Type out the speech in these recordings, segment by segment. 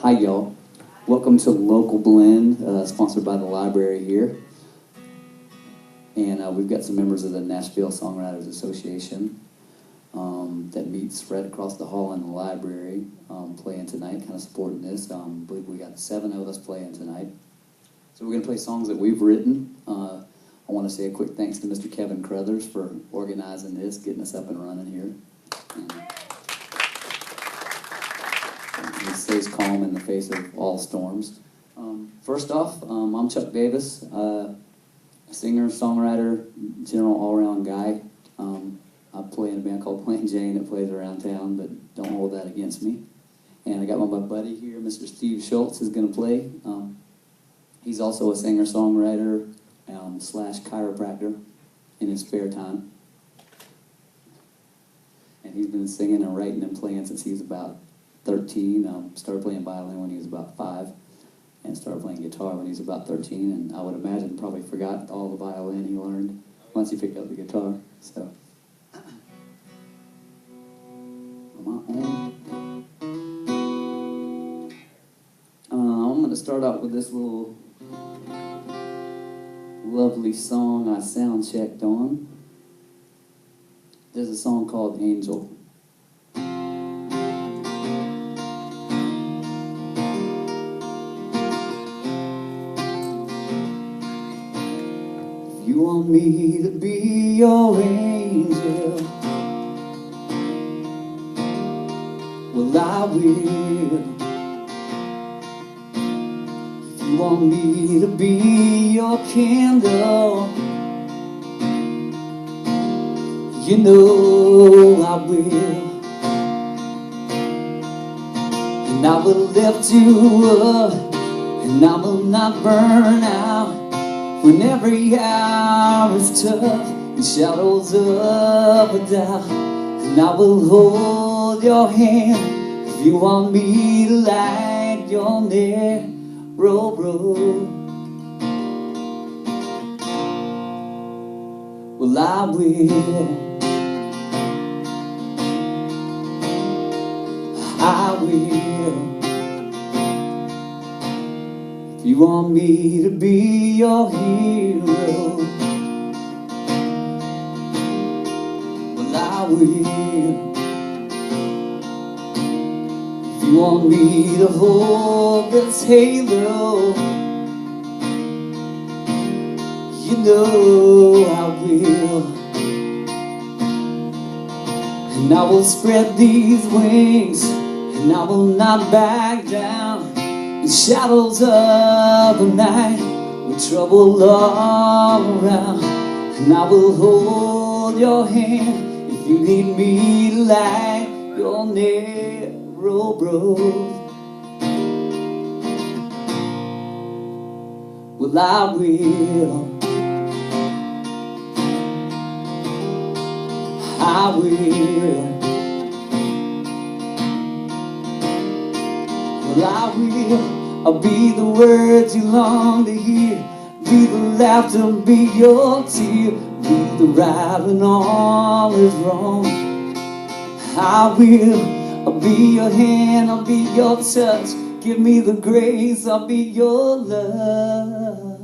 Hi, y'all. Welcome to Local Blend, sponsored by the library here. And we've got some members of the Nashville Songwriters Association that meets right across the hall in the library playing tonight, kind of supporting this. I believe we got 7 of us playing tonight. So we're going to play songs that we've written. I want to say a quick thanks to Mr. Kevin Crothers for organizing this, getting us up and running here. He stays calm in the face of all storms. First off, I'm Chuck Davis, singer, songwriter, general all-around guy. I play in a band called Plain Jane that plays around town, but don't hold that against me. And I got my buddy here, Mr. Steve Schultz, is going to play. He's also a singer-songwriter slash chiropractor in his spare time. And he's been singing and writing and playing since he was about 13. Started playing violin when he was about 5, and started playing guitar when he was about 13. And I would imagine probably forgot all the violin he learned once he picked up the guitar. So, I'm going to start out with this little lovely song I sound checked on. There's a song called Angel. If you want me to be your angel, well, I will. If you want me to be your candle, you know I will. And I will lift you up, and I will not burn out when every hour is tough and shadows of a doubt. And I will hold your hand if you want me to light your narrow road. Well, I will. I will. If you want me to be your hero, well, I will. If you want me to hold this halo, you know I will. And I will spread these wings, and I will not back down in shadows of the night with trouble all around. And I will hold your hand if you need me to light your narrow road. Well, I will. I will. Well, I will. I'll be the words you long to hear, be the laughter, be your tear, be the right when all is wrong. I will. I'll be your hand, I'll be your touch, give me the grace, I'll be your love.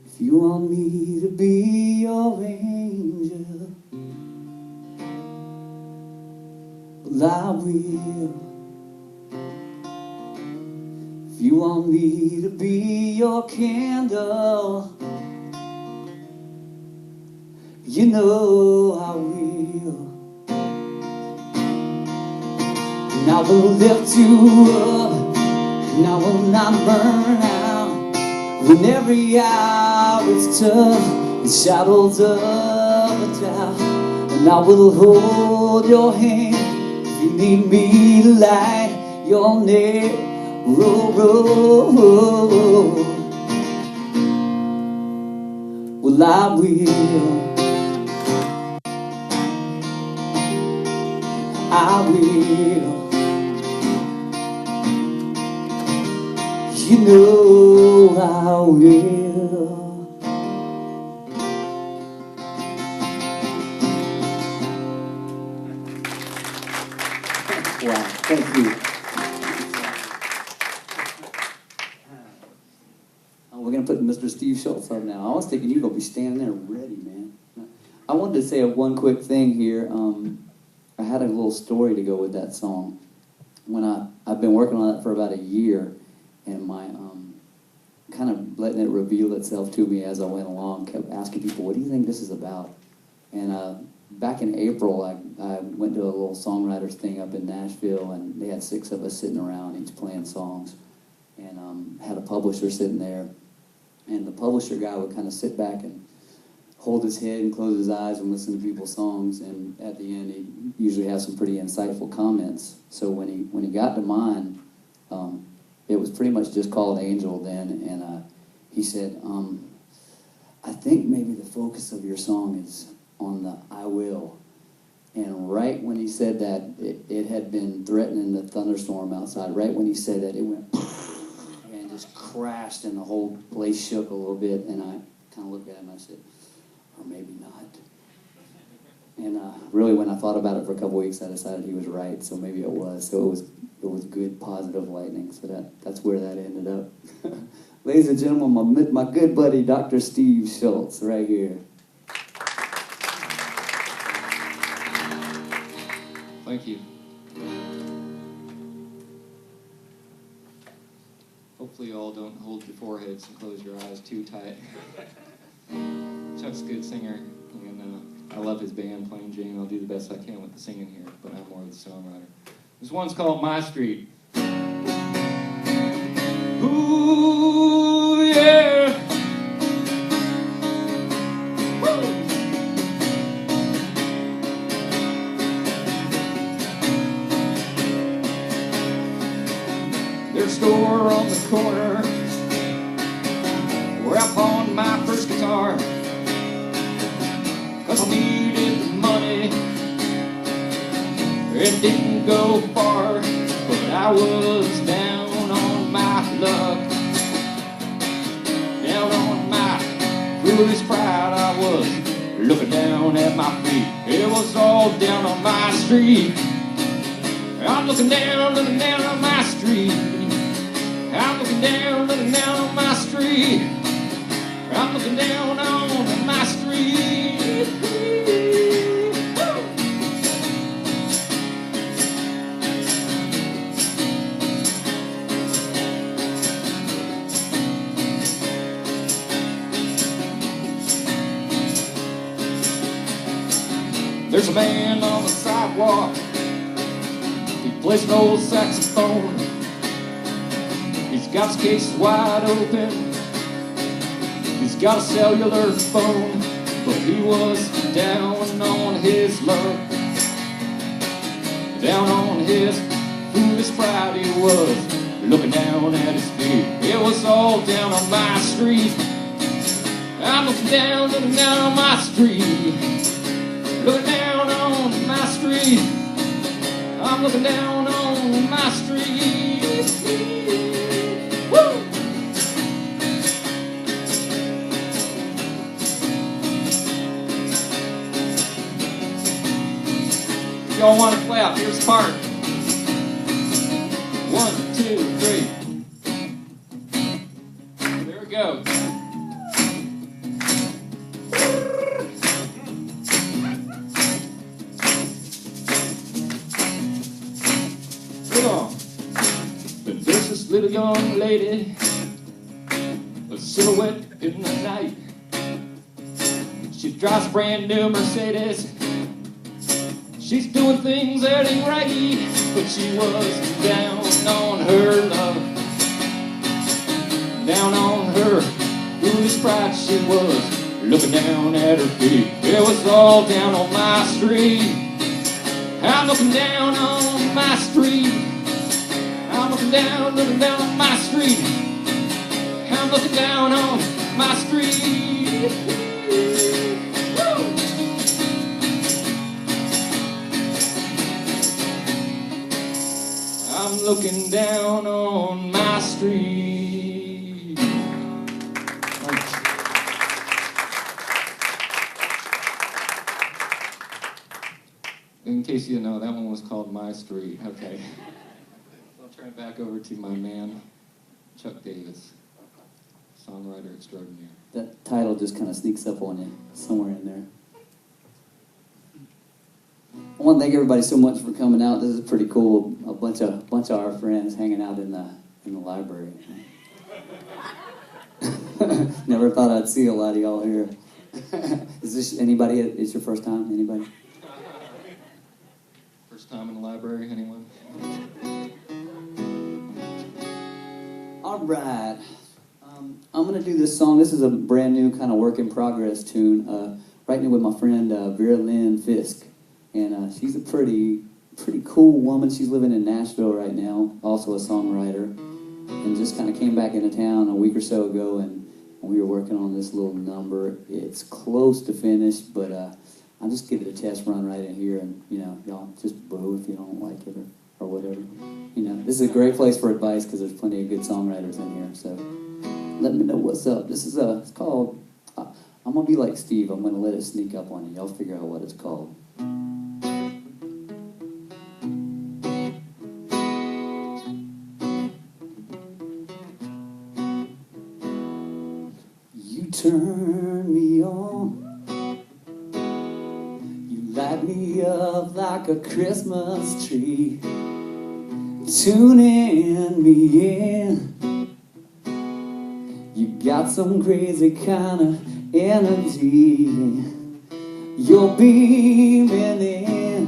If you want me to be your angel, well, I will. If you want me to be your candle, you know I will. And I will lift you up, and I will not burn out when every hour is tough and shadows of a doubt. And I will hold your hand if you need me to light your narrow road. Well, I will. I will. You know I will. Wow, thank you. Dr. Steve Schultz up now. I was thinking you're going to be standing there ready, man. I wanted to say one quick thing here. I had a little story to go with that song. I've been working on it for about a year, and my kind of letting it reveal itself to me as I went along, kept asking people, what do you think this is about? And back in April, I went to a little Songwriters thing up in Nashville, and they had 6 of us sitting around, each playing songs, and had a publisher sitting there. And the publisher guy would kind of sit back and hold his head and close his eyes and listen to people's songs, and at the end he'd usually have some pretty insightful comments. So when he got to mine, it was pretty much just called Angel then, and he said, I think maybe the focus of your song is on the I will. And right when he said that, it had been threatening the thunderstorm outside. Right when he said that, it went and just crashed, and the whole place shook a little bit, and I kind of looked at him and I said, or maybe not. And really, when I thought about it for a couple weeks, I decided he was right, so maybe it was. So it was good, positive lightning, so that's where that ended up. Ladies and gentlemen, my good buddy, Dr. Steve Schultz, right here. Thank you. Hopefully you all don't hold your foreheads and close your eyes too tight. Chuck's a good singer, and I love his band, Plain Jane. I'll do the best I can with the singing here, but I'm more of the songwriter. This one's called My Street. Ooh, yeah. Woo. There's a store on the corner where I pawned my first guitar, 'cause I needed the money. It didn't go far, but I was down on my luck, down on my foolish pride. I was looking down at my feet. It was all down on my street. I'm looking down on my street. I'm looking down on my street. I'm looking down on my street. Woo! There's a man on the sidewalk. He plays an old saxophone. He's got his case wide open. He's got a cellular phone, but he was down on his luck, down on his foolish pride. He was looking down at his feet. It was all down on my street. I'm looking down on my street. Looking down on my street. I'm looking down on my street. Woo! Y'all want to clap? Here's the part. 1, 2, 3. There we go. Come on. But there's this little young lady, a silhouette in the night. She drives a brand new Mercedes. She's doing things that ain't right, but she was down on her love, down on her foolish pride. She was looking down at her feet. It was all down on my street. I'm looking down on my street. I'm looking down on my street. I'm looking down on my street. Woo! I'm looking down on my street. In case you didn't know, that one was called My Street. Okay. I'll turn it back over to my man, Chuck Davis. songwriter extraordinaire. That title just kind of sneaks up on you somewhere in there. I want to thank everybody so much for coming out. This is pretty cool. A bunch of our friends hanging out in the library. Never thought I'd see a lot of y'all here. Is this anybody? It's your first time? Anybody? First time in the library, anyone? All right. I'm going to do this song. This is a brand new kind of work in progress tune. Writing it with my friend Vera Lynn Fisk. And she's a pretty cool woman. She's living in Nashville right now, also a songwriter. And just kind of came back into town a week or so ago, and we were working on this little number. It's close to finished, but I'll just give it a test run right in here, and, you know, y'all just boo if you don't like it or whatever. You know, this is a great place for advice because there's plenty of good songwriters in here, so let me know what's up. This is it's called, I'm going to be like Steve. I'm going to let it sneak up on you. Y'all figure out what it's called. You turn me on. You light me up like a Christmas tree, tuning me in. You got some crazy kind of energy. You're beaming in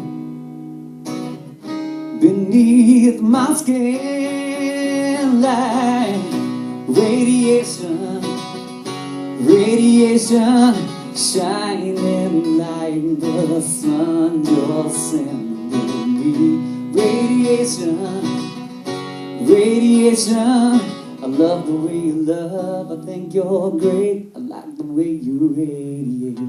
beneath my skin like radiation, radiation, shining like the sun. You're sending me radiation, radiation. I love the way you love. I think you're great. I like the way you radiate.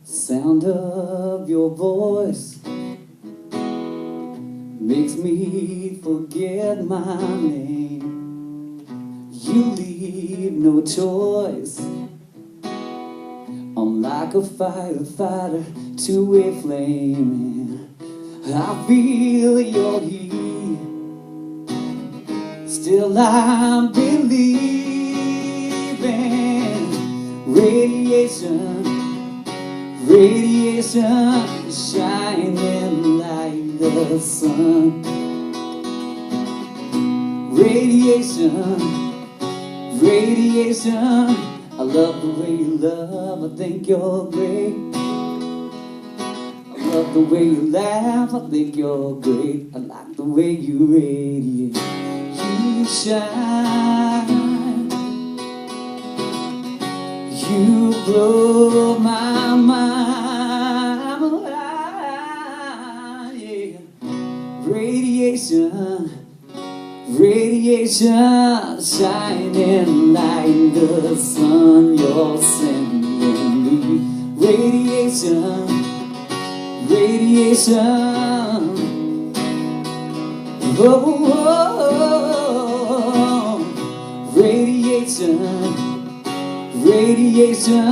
Sound of your voice makes me forget my name. You leave no choice. I'm like a firefighter to a flame. I feel your heat. Still I'm believing. Radiation, radiation, shining like the sun. Radiation, radiation. I love the way you love. I think you're great. I love the way you laugh. I think you're great. I like the way you radiate. You shine. You blow my mind. Yeah. Radiation. Radiation, shining like the sun. You're sending me radiation, radiation. Oh, oh, oh. Radiation, radiation.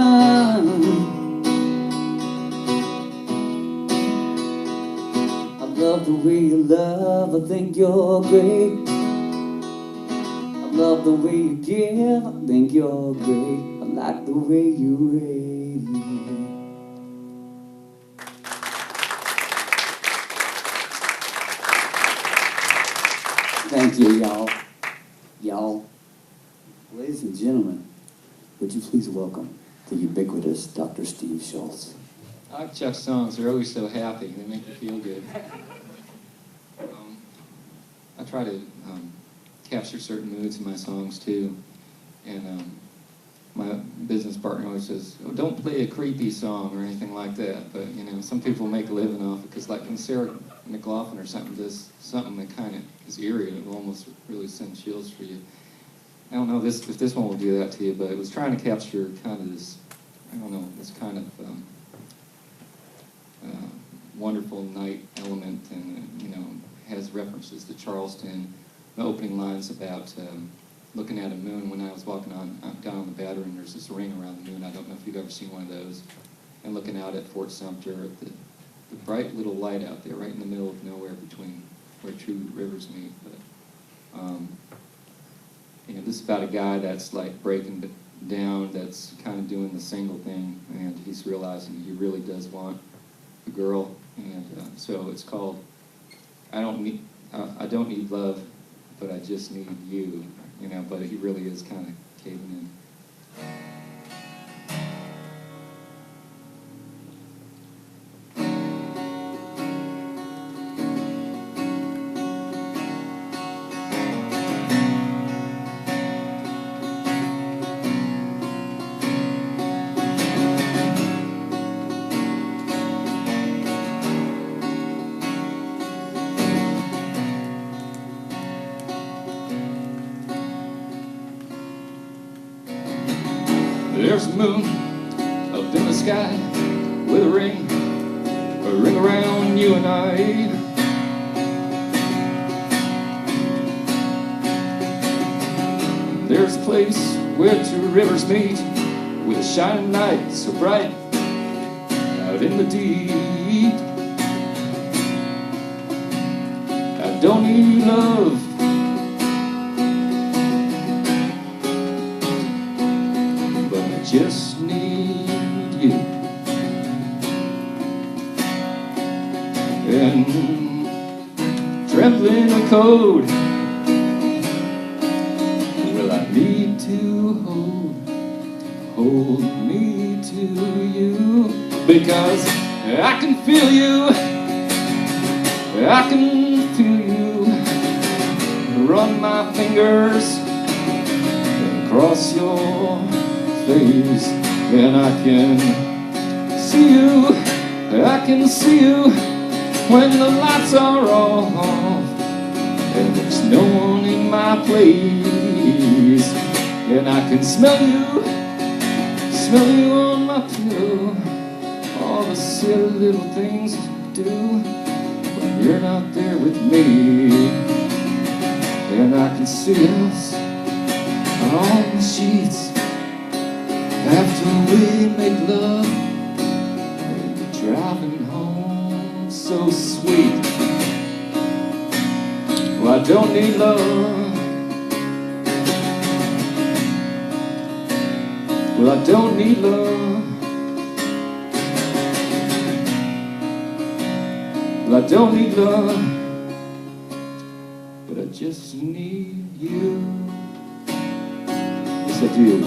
I love the way you love. I think you're great. Love the way you give, I think you're great. I like the way you radiate. Thank you, y'all. Y'all, ladies and gentlemen, would you please welcome the ubiquitous Dr. Steve Schultz. I like Chuck's songs. They're always so happy. They make you feel good. I try to capture certain moods in my songs too, and my business partner always says, "Oh, don't play a creepy song or anything like that." But you know, some people make a living off it, because like when Sarah McLaughlin or something does something that kind of is eerie, it will almost really send chills for you. I don't know if this one will do that to you, but it was trying to capture kind of this, I don't know, this kind of wonderful night element, and you know, has references to Charleston. The opening lines about looking at a moon. When I was walking down on the Battery, and there's this ring around the moon. I don't know if you've ever seen one of those. And looking out at Fort Sumter, at the the bright little light out there, right in the middle of nowhere between where two rivers meet. But, this is about a guy that's like breaking down, that's kind of doing the single thing, and he's realizing he really does want a girl, and so it's called I don't need love, but I just need you, but he really is kind of caving in. There's a moon up in the sky with a ring around you and I. There's a place where two rivers meet with a shining light so bright out in the deep. I don't need love, just need you. And trembling with cold, well, I need to hold me to you, because I can feel you, I can feel you run my fingers across your face, and I can see you, I can see you when the lights are off and there's no one in my place, and I can smell you on my pillow, all the silly little things you do when you're not there with me, and I can see us on the sheets after we make love, and we're driving home so sweet. Well, I don't need love. Well, I don't need love. Well, I don't need love, but I just need you. Yes, I do.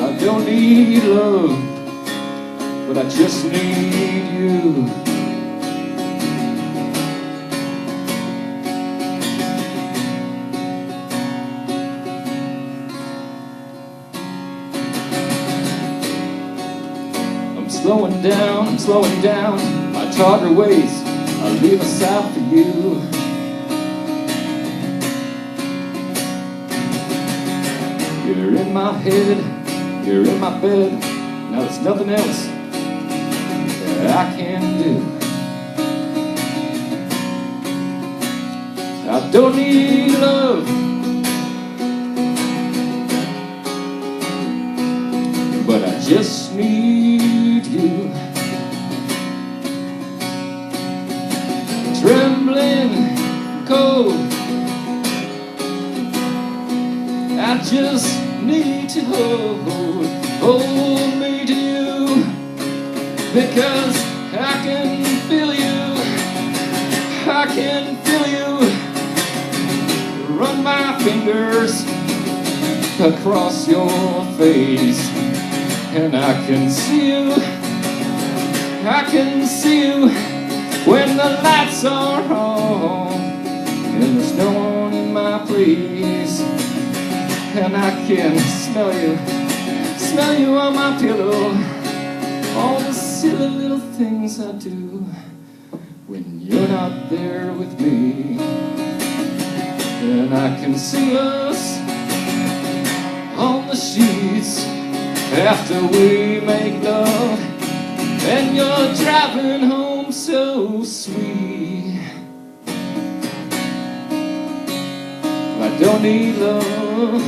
I don't need love, but I just need you. I'm slowing down my charter ways. I'll leave us out for you. You're in my head, you're in my bed. Now there's nothing else that I can do. I don't need love, but I just need you. Trembling, cold, I just need to hold me to you, because I can feel you, I can feel you run my fingers across your face, and I can see you, I can see you when the lights are on and there's no one in my place, and I can smell you on my pillow, all the silly little things I do when you're not there with me, and I can see us on the sheets after we make love, and you're driving home so sweet. I don't need love,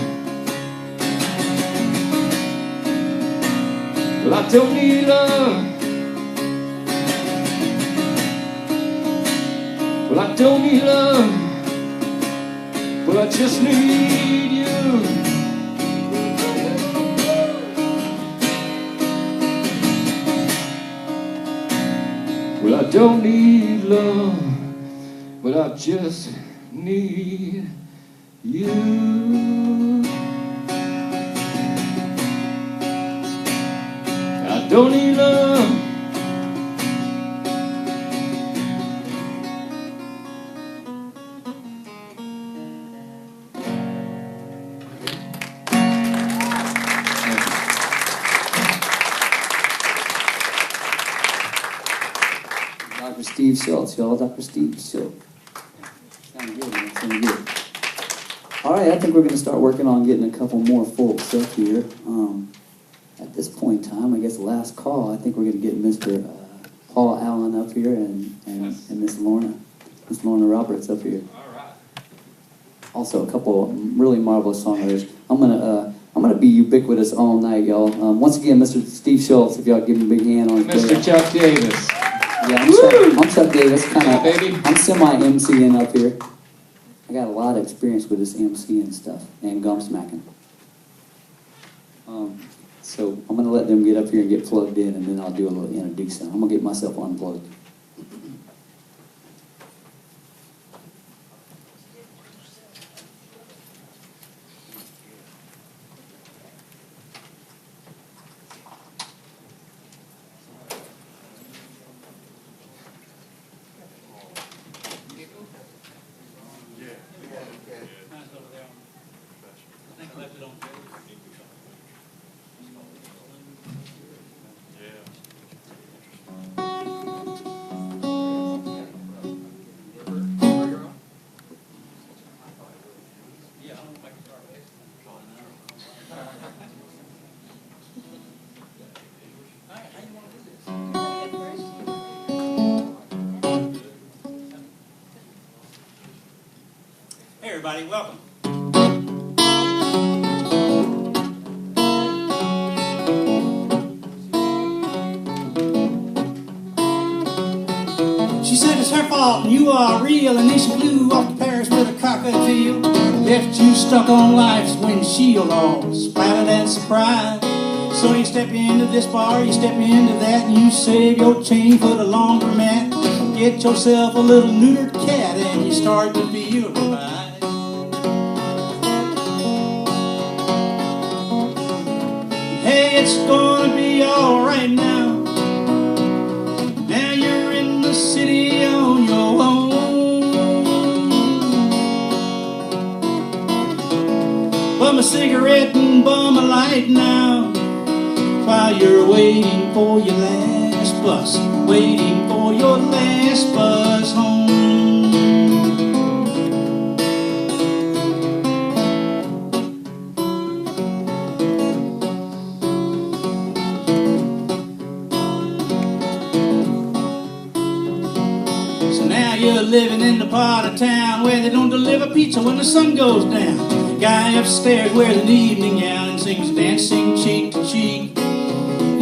Well, I don't need love. Well, I don't need love. Well, I just need you. Well, I don't need love. Well, I just need you. I don't need love. Dr. Steve Schultz, y'all. Dr. Steve Schultz. Sound good, man. Sound good. All right, I think we're going to start working on getting a couple more folks up here. At this point in time, I guess last call, I think we're going to get Mr. Paul Allen up here and Miss Lorna Roberts up here. All right. Also, a couple really marvelous songwriters. I'm gonna be ubiquitous all night, y'all. Once again, Mr. Steve Schultz, if y'all give him a big hand on his Mr. Chuck Davis. Yeah, I'm Chuck Davis, baby. I'm semi-MCing up here. I got a lot of experience with this MCing stuff and gum smacking. So I'm going to let them get up here and get plugged in, and then I'll do a little introduction. I'm going to get myself unplugged. Hey everybody, welcome. She said it's her fault and you are real, and then she flew off to Paris with a cockatiel. Left you stuck on life's windshield, all splattered and surprised. So you step into this bar, you step into that, and you save your chain for the laundromat. Get yourself a little neutered cat and you start to feel right. Hey, it's gonna be alright now. Now you're in the city on your own. Bum a cigarette and bum a light now, while you're waiting for your last bus, waiting for your last bus home. So now you're living in the part of town where they don't deliver pizza when the sun goes down. The guy upstairs wears an evening gown and sings dancing cheek to cheek.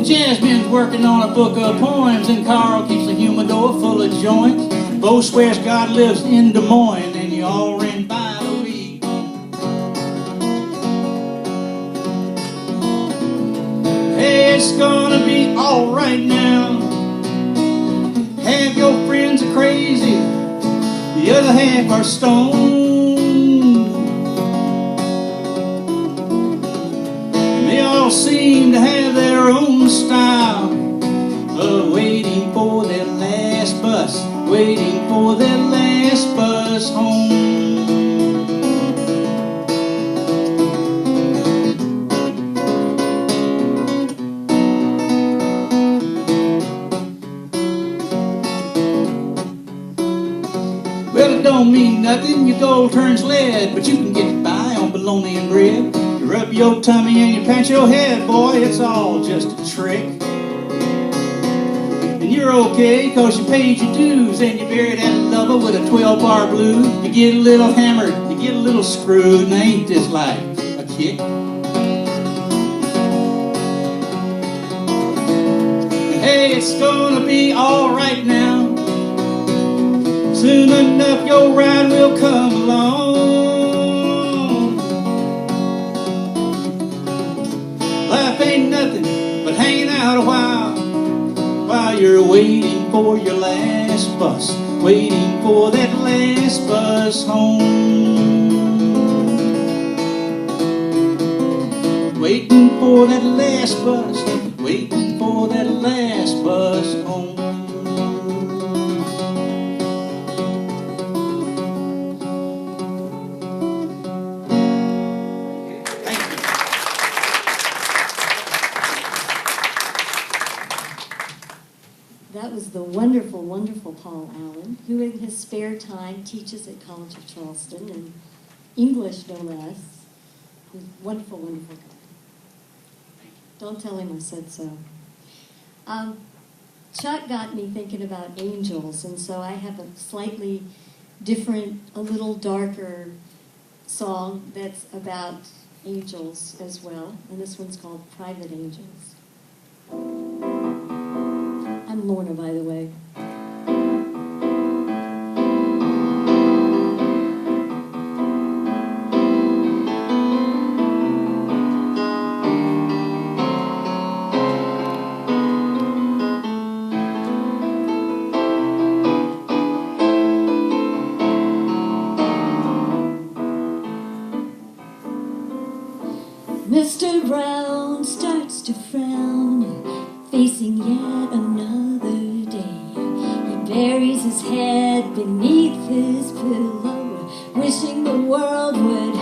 Jasmine's working on a book of poems, and Carl keeps the humidor full of joints. Bo swears God lives in Des Moines, and you all ran by the week. Hey, it's gonna be alright now. Half your friends are crazy, the other half are stoned. They all seem to have their own style of waiting for their last bus, waiting for their last bus home. Well, it don't mean nothing, your gold turns lead, but you can get by on bologna and bread. You rub your tummy and you pat your head, boy, it's all just a trick. And you're okay, cause you paid your dues, and you buried that lover with a 12-bar blues. You get a little hammered, you get a little screwed, and ain't this like a kick? Hey, it's gonna be alright now. Soon enough your ride will come along. Life ain't nothing but hanging out a while you're waiting for your last bus, waiting for that last bus home. Waiting for that last bus, waiting for that last bus home. That was the wonderful, wonderful Paul Allen, who in his spare time teaches at College of Charleston, and English no less. He's a wonderful, wonderful guy. Don't tell him I said so. Chuck got me thinking about angels, and so I have a slightly different, a little darker song that's about angels as well, and this one's called Private Angels. I'm Lorna, by the way. Mr. Brown starts to frown, facing yet another day. He buries his head beneath his pillow, wishing the world would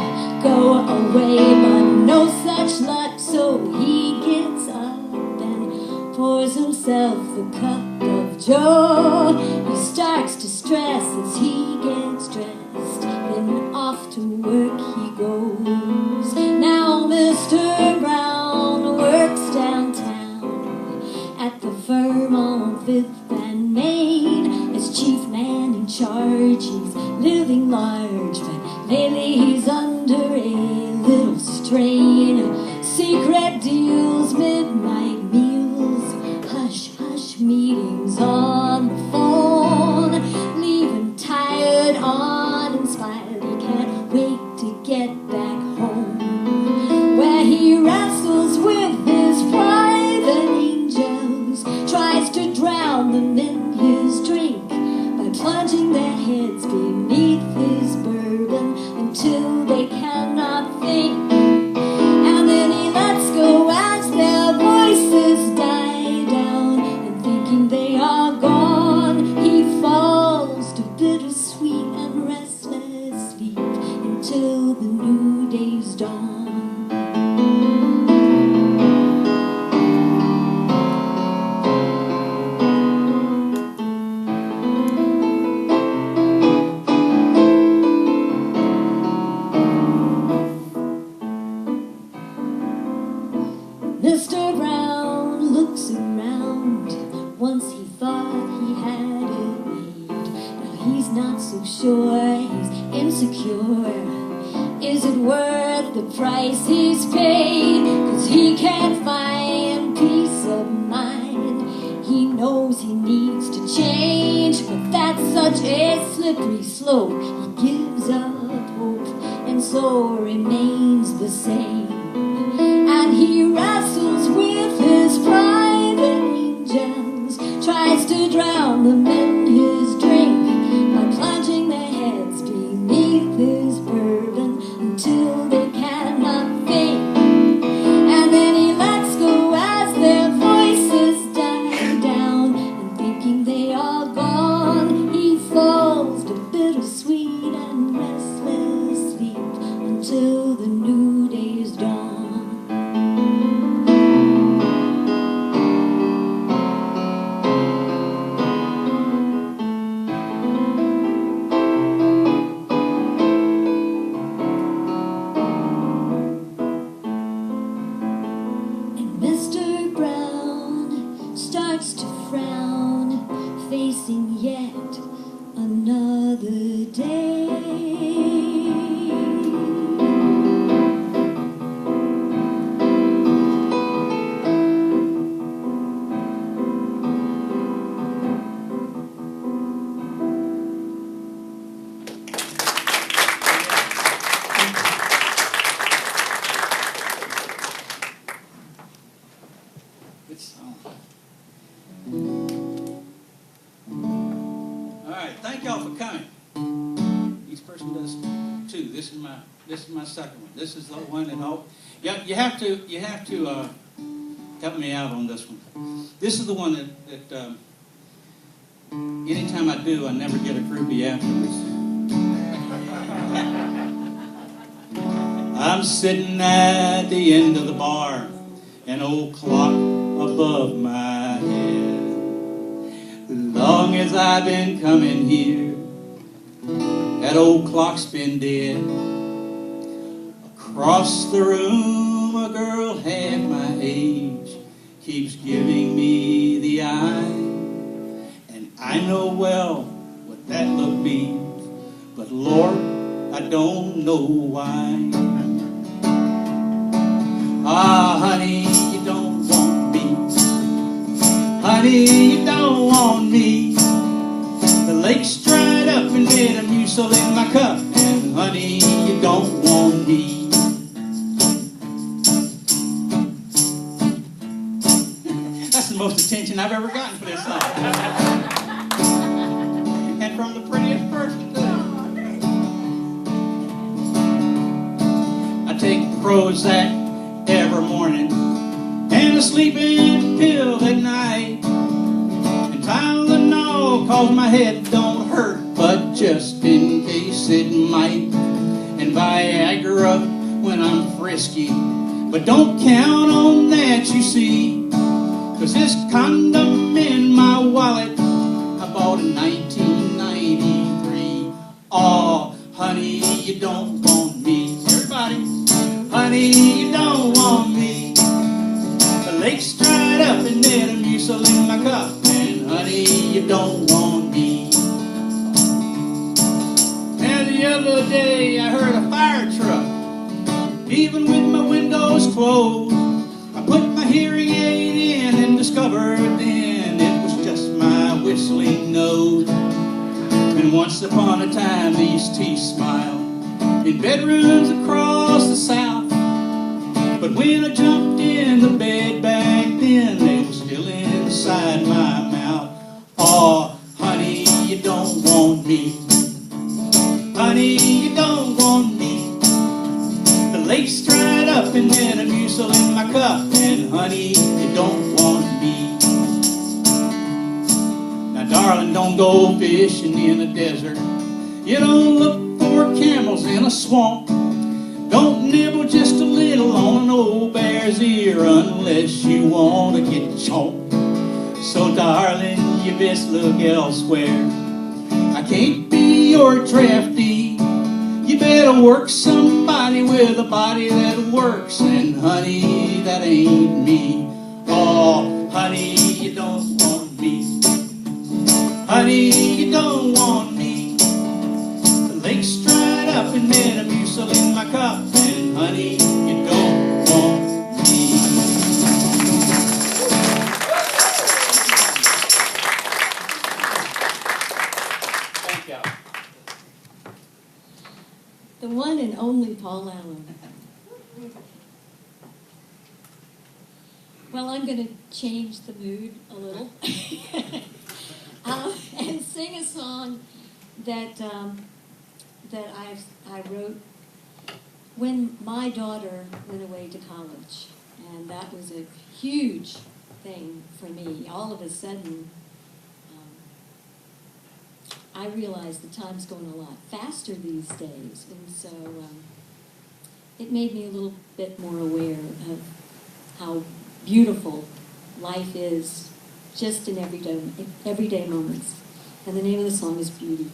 go away, but no such luck, so he gets up and pours himself a cup of joe. He starts to stress as he gets dressed, then off to work he goes. Now Mr. Brown works downtown at the firm on 5th and Main as chief man in charge. He's living large, but lately he's under a little strain. Secret deals, midnight meals, hush-hush meetings on the phone, leaving tired, uninspired. He can't wait to get back home, where he wrestles with his private angels, tries to drown them in his drink by plunging their heads beneath his bourbon until they cannot think. And then he lets go as their voices die down, and thinking they are gone, he falls to bittersweet and restless sleep until the new day's dawn. Mr. Brown looks around. Once he thought he had it made. Now he's not so sure, he's insecure. Is it worth the price he's paid? 'Cause he can't find peace of mind. He knows he needs to change, but that's such a slippery slope. He gives up hope and so remains the same. And he wrestles with his private angels, tries to drown them in his drink by plunging their heads beneath his bourbon until they cannot think. And then he lets go as their voices die down, and thinking they are gone, he falls to bittersweet and restless sleep until the new day's dawn. right, thank y'all for coming. Each person does two. This is my second one. This is the one that all. Yeah, you have to help me out on this one. This is the one that anytime I do, I never get a groupie afterwards. I'm sitting at the end of the bar, an old clock above my head. Long as I've been coming here, that old clock's been dead. Across the room, a girl half my age keeps giving me the eye. And I know well what that look means, but Lord, I don't know why. Ah, honey, you don't want me. Honey, you don't want me. The lake's dried up and Metamucil in my cup, and honey, you don't want me. That's the most attention I've ever gotten for this song. And from the prettiest person too. I take Prozac every morning and a sleeping pill at night, and Tylenol cause my head don't hurt, but just in case it might, and Viagra when I'm frisky, but don't count on that, you see, cause this condom in my wallet I bought in 1993. Oh, honey, you don't want me. Everybody, honey, you don't want me. The lake's dried up and Metamucil in my cup, and honey, you don't want me. Now the other day I heard a fire truck, even with my windows closed. I put my hearing aid in and discovered then it was just my whistling nose. And once upon a time these teeth smiled in bedrooms across the south, but when I jumped in the bed back then, they were still inside my mouth. Oh, honey, you don't want me. Honey, you don't want me. The lake's dried up and Metamucil in my cup, and honey, you don't want me. Now, darling, don't go fishing in a desert. You don't look for camels in a swamp. Don't nibble just a little on an old bear's ear unless you want to get chomped. So, darling, you best look elsewhere. I can't be your drafty. You better work somebody with a body that works, and honey, that ain't me. Oh, honey, you don't want me. Honey, you don't want me. The lake's dried up and Metamucil in my cup, and honey, you don't want me. Thank you. The one and only Paul Allen. Well, I'm going to change the mood a little and sing a song that I wrote when my daughter went away to college, and that was a huge thing for me. All of a sudden, I realized the time's going a lot faster these days, and so it made me a little bit more aware of how beautiful life is just in everyday moments. And the name of the song is Beauty.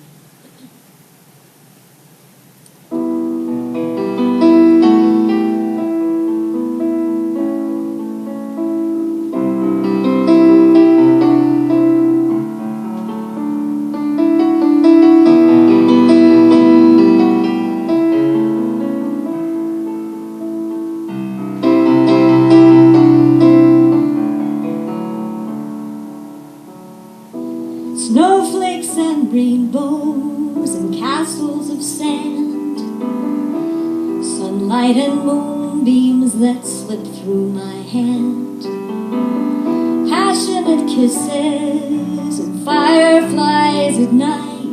Snowflakes and rainbows and castles of sand, sunlight and moonbeams that slip through my hand, passionate kisses and fireflies at night,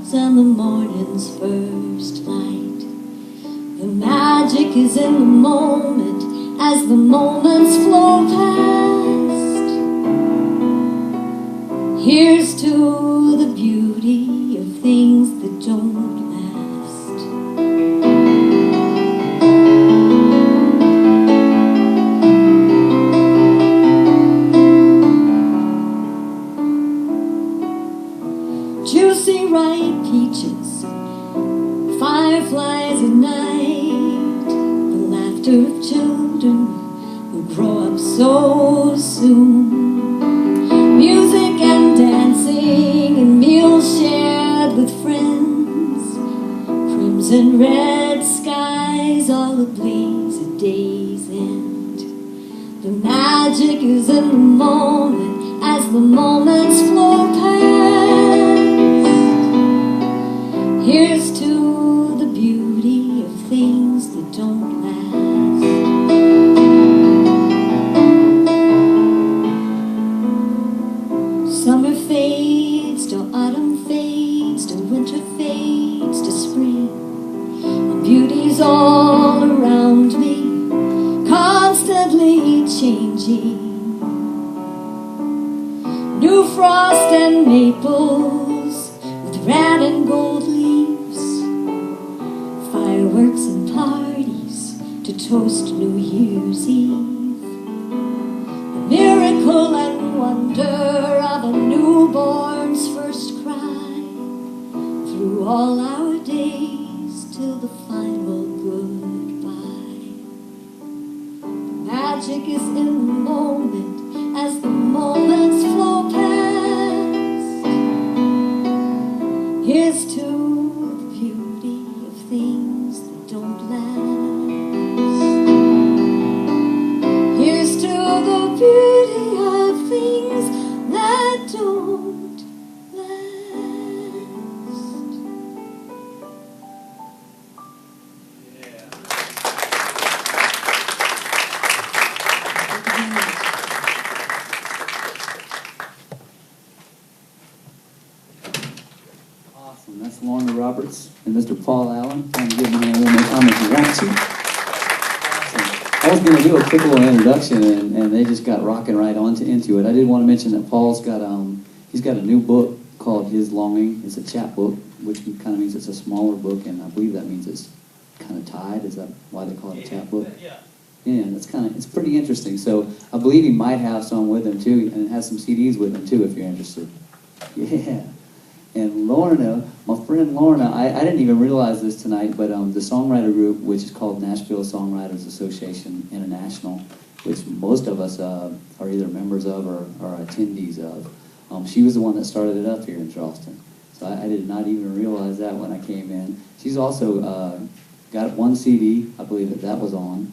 clouds and the morning's first light. The magic is in the moment as the moments flow past. Here's to the beauty of things that don't last. Juicy ripe peaches, fireflies at night, the laughter of children who grow up so soon. Music and dancing and meals shared with friends, crimson red skies all ablaze at day's end. The magic is in the moment as the moments flow past. Here's to the beauty of things that don't last. Summer fades to autumn fades to winter fades to spring. And beauty's all around me, constantly changing. New frost and maples with red and gold leaves, fireworks and parties to toast New Year's Eve. The miracle and wonder of a newborn's first cry, through all our days till the final goodbye. Magic is in the moment as the moments flow past. Here's to the beauty of things that don't last. Here's to the beauty of things that don't last. Awesome. That's Lorna Roberts and Mr. Paul Allen. Trying to give me one more time if you want to. I was going to do a quick little introduction, and they just got rocking right into it. I did want to mention that Paul's got he's got a new book called His Longing. It's a chapbook, which kind of means it's a smaller book, and I believe that means it's kind of tied. Is that why they call it a chapbook? Yeah. Yeah, it's pretty interesting. So I believe he might have some with him too, and it has some CDs with him too if you're interested. Yeah. And Lorna, my friend Lorna, I didn't even realize this tonight, but the songwriter group, which is called Nashville Songwriters Association International, which most of us are either members of or attendees of, she was the one that started it up here in Charleston. So I did not even realize that when I came in. She's also got one CD, I believe that was on,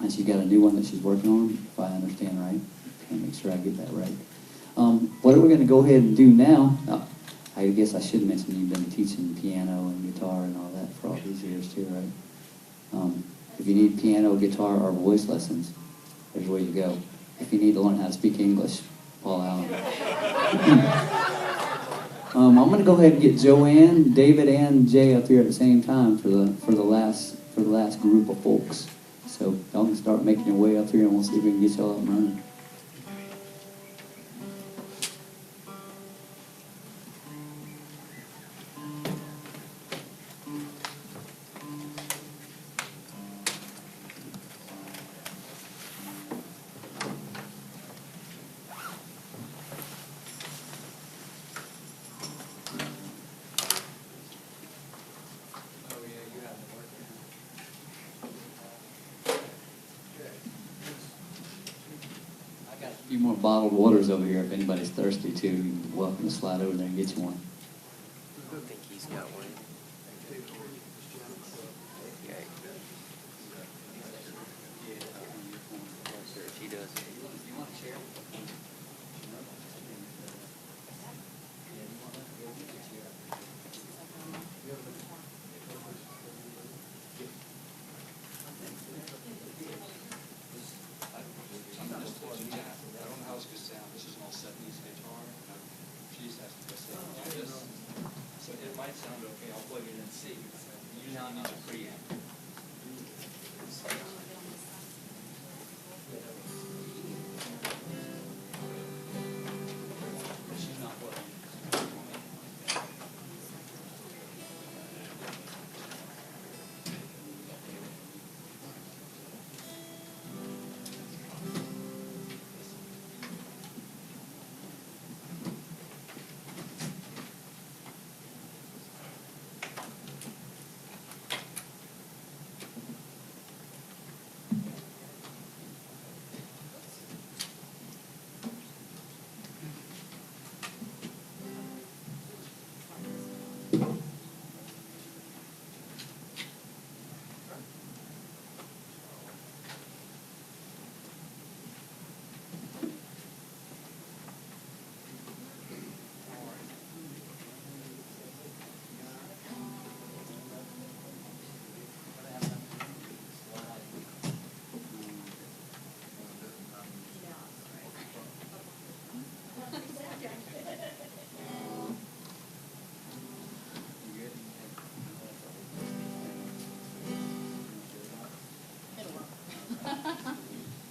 and she's got a new one that she's working on, if I understand right. Can't make sure I get that right. What are we going to go ahead and do now? I guess I should mention you've been teaching piano and guitar and all that for all these years too, right? If you need piano, guitar, or voice lessons, there's where you go. If you need to learn how to speak English, Paul Allen. I'm going to go ahead and get Joanne, David, and Jay up here at the same time for the last group of folks. So y'all can start making your way up here, and we'll see if we can get y'all up and running. A few more bottled waters over here if anybody's thirsty too. You're welcome to slide over there and get you one. I don't think he's got one. Okay. If he does. You want to share? This is an all 70s guitar. She just asked me to do this. So it might sound okay. I'll plug it in and see. Usually I'm not a preamp. She's not plugged in.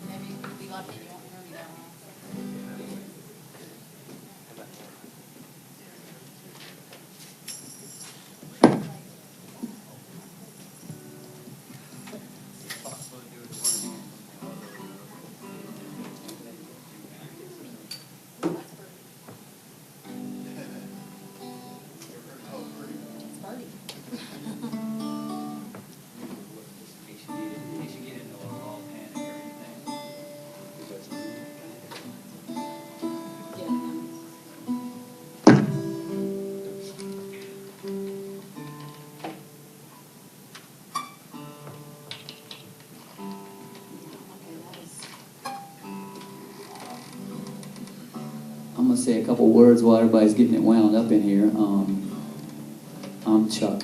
Maybe we'll be lucky and you won't hear me that long. It's party. He should get into a raw panic or anything. I'm gonna say a couple words while everybody's getting it wound up in here. I'm Chuck.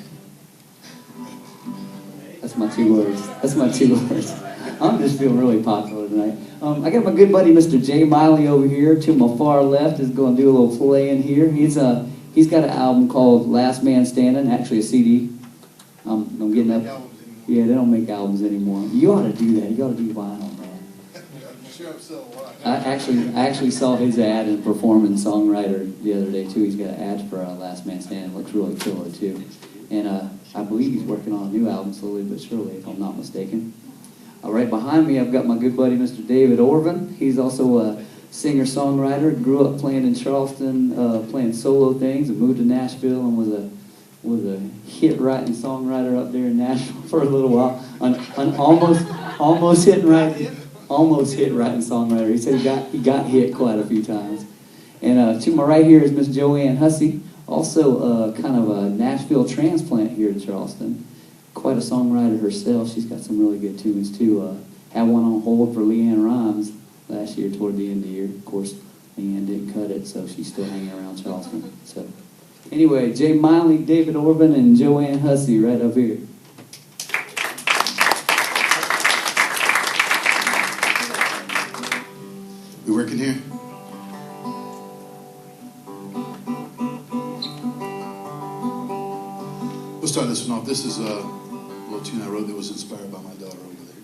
That's my 2 words. That's my 2 words. I'm just feeling really popular tonight. I got my good buddy Mr. Jay Miley over here to my far left is going to do a little play in here. He's got an album called Last Man Standing, actually a CD. I'm getting up. Yeah, they don't make albums anymore. You ought to do that. You ought to do vinyl, man. I actually saw his ad in Performing Songwriter the other day too. He's got an ad for Last Man Standing. Looks really killer too. And I believe he's working on a new album slowly but surely, if I'm not mistaken. Right behind me, I've got my good buddy Mr. David Orvin. He's also a singer-songwriter. Grew up playing in Charleston, playing solo things, and moved to Nashville and was a hit-writing songwriter up there in Nashville for a little while. An almost hit-writing songwriter. He said he got hit quite a few times. And to my right here is Miss Joanne Hussey, also kind of a Nashville transplant here in Charleston. Quite a songwriter herself. She's got some really good tunes too. Had one on hold for Leanne Rhymes last year toward the end of the year. Of course, Leanne didn't cut it, so she's still hanging around Charleston. So anyway, Jay Miley, David Orvin, and Joanne Hussey right up here. We working here? We'll start this one off. This is a little tune I wrote that was inspired by my daughter over there.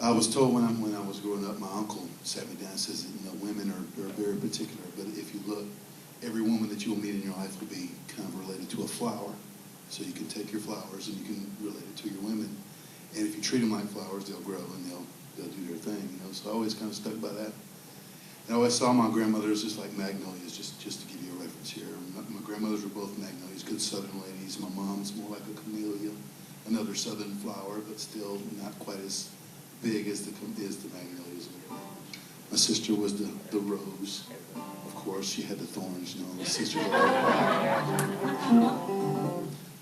I was told when I was growing up, my uncle sat me down and says, women are very particular, but if you look, every woman that you will meet in your life will be kind of related to a flower. So you can take your flowers and you can relate it to your women. And if you treat them like flowers, they'll grow and they'll do their thing, So I always kind of stuck by that. And I always saw my grandmothers just like magnolias, just to give you a reference here. My grandmothers were both magnolias, good southern ladies. My mom's more like a camellia, another southern flower, but still not quite as big as the magnolias. My sister was the rose. Of course, she had the thorns, My sister.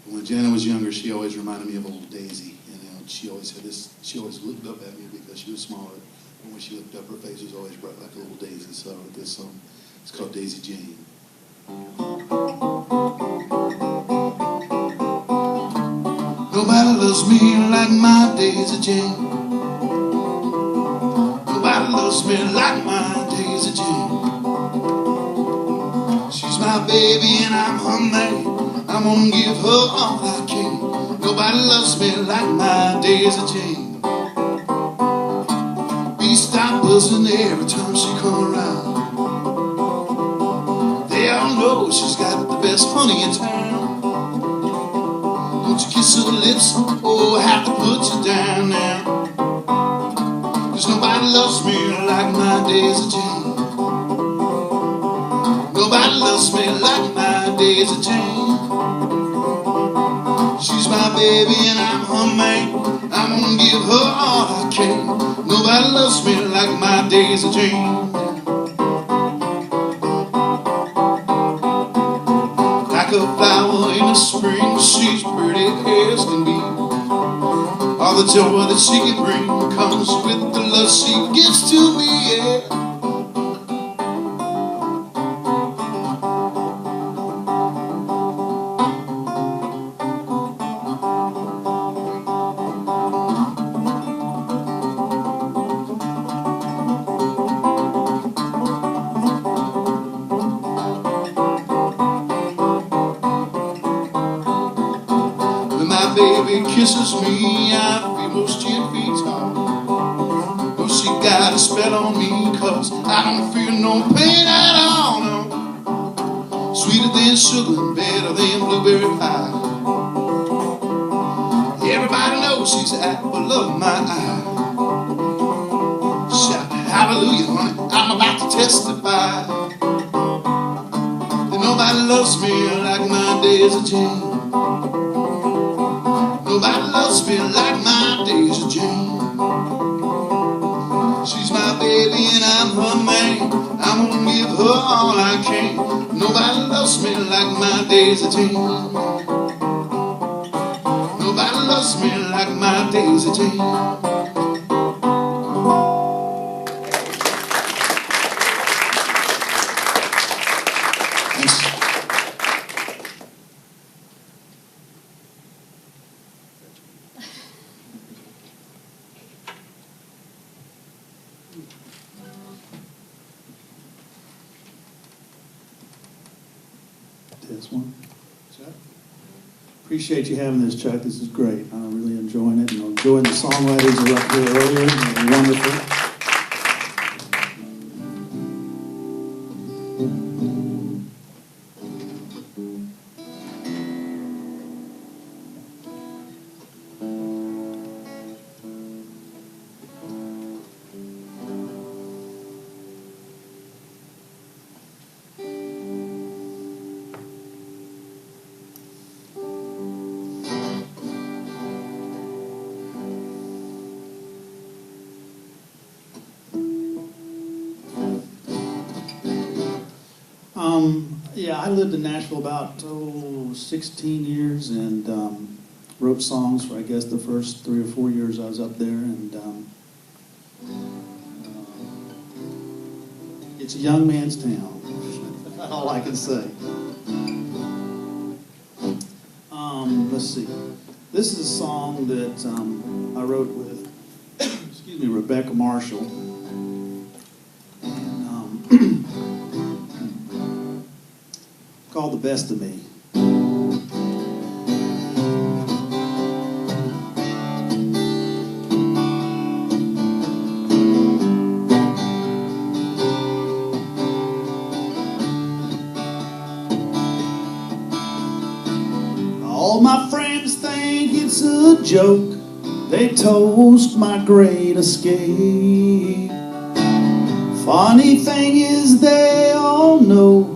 When Jana was younger, she always reminded me of a little daisy. And she always had this. She always looked up at me because she was smaller. And when she looked up, her face was always bright like a little daisy. So I wrote this song. It's called Daisy Jane. Nobody loves me like my Daisy Jane. Nobody loves me like my Daisy Jane. She's my my baby and I'm her man. I'm gonna give her all I can. Nobody loves me like my Daisy Jane. Bees stop buzzing every time she come around. They all know she's got the best honey in town. Don't you kiss her lips, oh, I have to put you down now. 'Cause nobody loves me like my Daisy Jane. Nobody loves me like my Daisy Jane. She's my baby and I'm her man. I'm gonna give her all I can. Nobody loves me like my Daisy Jane. Like a flower in the spring, she's pretty as can be. All the joy that she can bring comes with the love she gives to me, yeah. Baby kisses me, I feel most 10 feet tall. Oh, she got a spell on me, 'cause I don't feel no pain at all, no. Sweeter than sugar, better than blueberry pie. Everybody knows she's the apple of my eye. Shout hallelujah, honey, I'm about to testify that nobody loves me like my Daisy Jane. Nobody loves me like my Daisy Jane. She's my baby and I'm her man. I'm gonna give her all I can. Nobody loves me like my Daisy Jane. Nobody loves me like my Daisy Jane. This one. Chuck? Appreciate you having this, Chuck. This is great. I'm really enjoying it, and I'm enjoying the songwriters who were up here earlier. They're wonderful. Yeah, I lived in Nashville about 16 years and wrote songs for, I guess, the first 3 or 4 years I was up there. And it's a young man's town. That's all I can say. Let's see. This is a song that I wrote with, excuse me, Rebecca Marshall. Called The Best of Me. All my friends think it's a joke. They toast my great escape. Funny thing is they all know